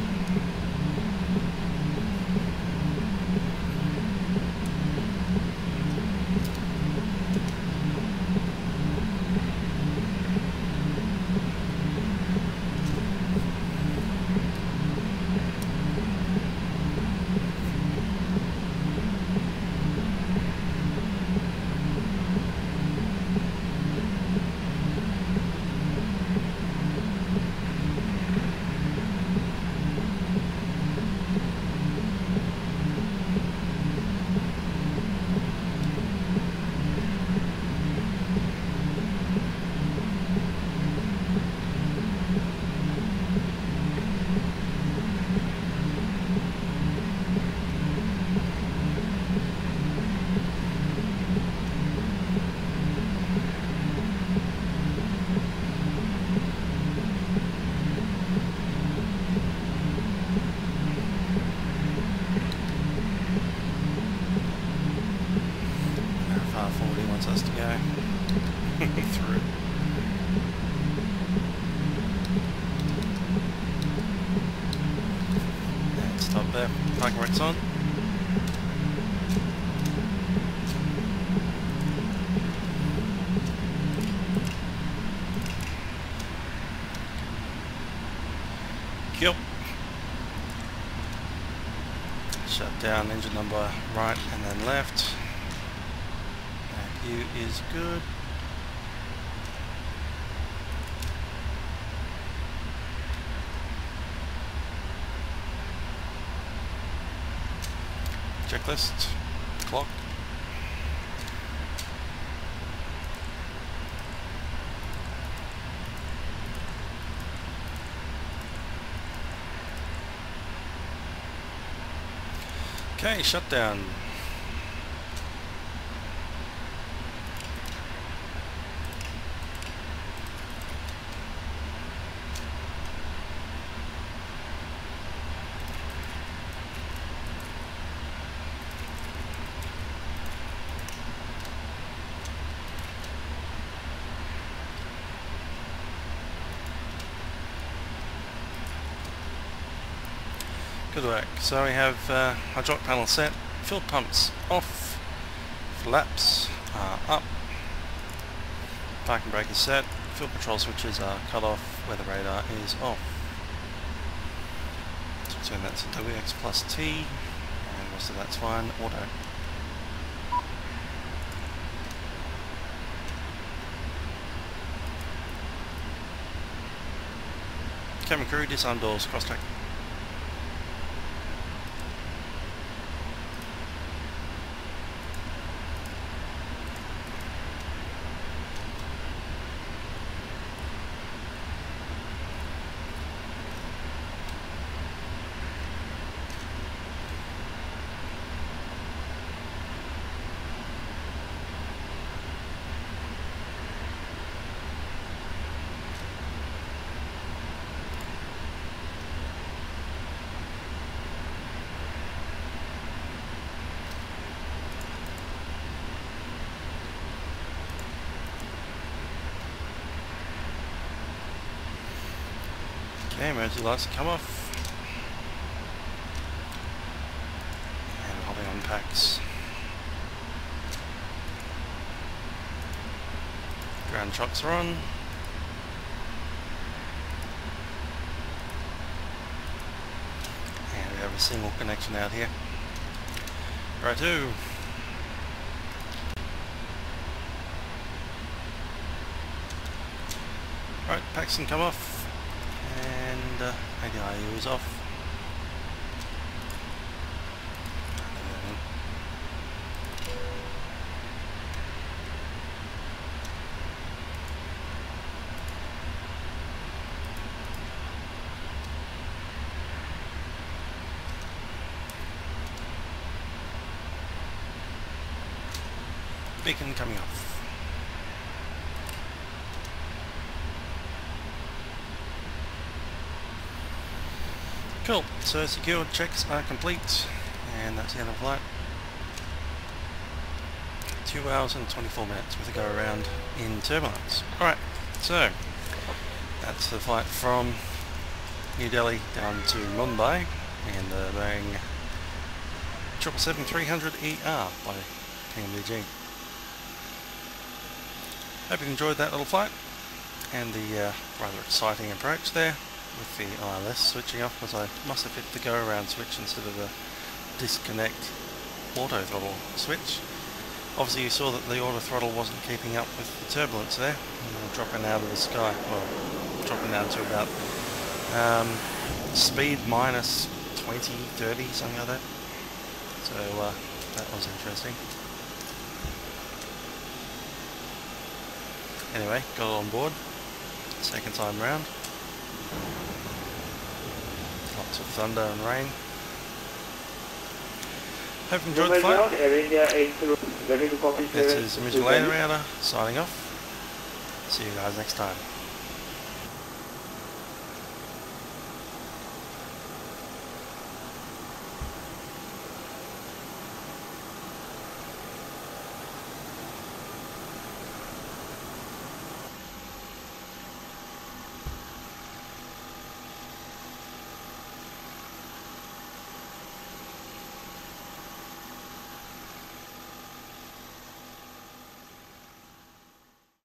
Us to go through. And stop there. Parking brakes on. Fuel. Shut down engine number right and then left. View is good. Checklist. Clock. Okay, shutdown. Good work. So we have hydraulic panel set, fuel pumps off, flaps are up, parking brake is set, fuel control switches are cut off, weather radar is off. So turn that to WX plus T, and most of that's fine, auto. Cabin crew, disarm doors, cross track. Okay, emergency lights come off. And we're holding on packs. Ground shocks are on. And we have a single connection out here. Righto. Right, packs can come off. And ADIU is off. Beacon coming off. Cool, so secured checks are complete, and that's the end of the flight. 2 hours and 24 minutes with a go around in turbulence. Alright, so that's the flight from New Delhi down to Mumbai in the Boeing 777-300ER by PMDG. Hope you enjoyed that little flight and the rather exciting approach there with the ILS switching off, because I must have hit the go around switch instead of the disconnect auto throttle switch. Obviously you saw that the auto throttle wasn't keeping up with the turbulence there, dropping out of the sky, well, dropping down to about speed minus 20, 30, something like that. So that was interesting. Anyway, got it on board, second time round. Lots of thunder and rain. Hope you enjoyed the flight. This is Mr. Router signing off. See you guys next time.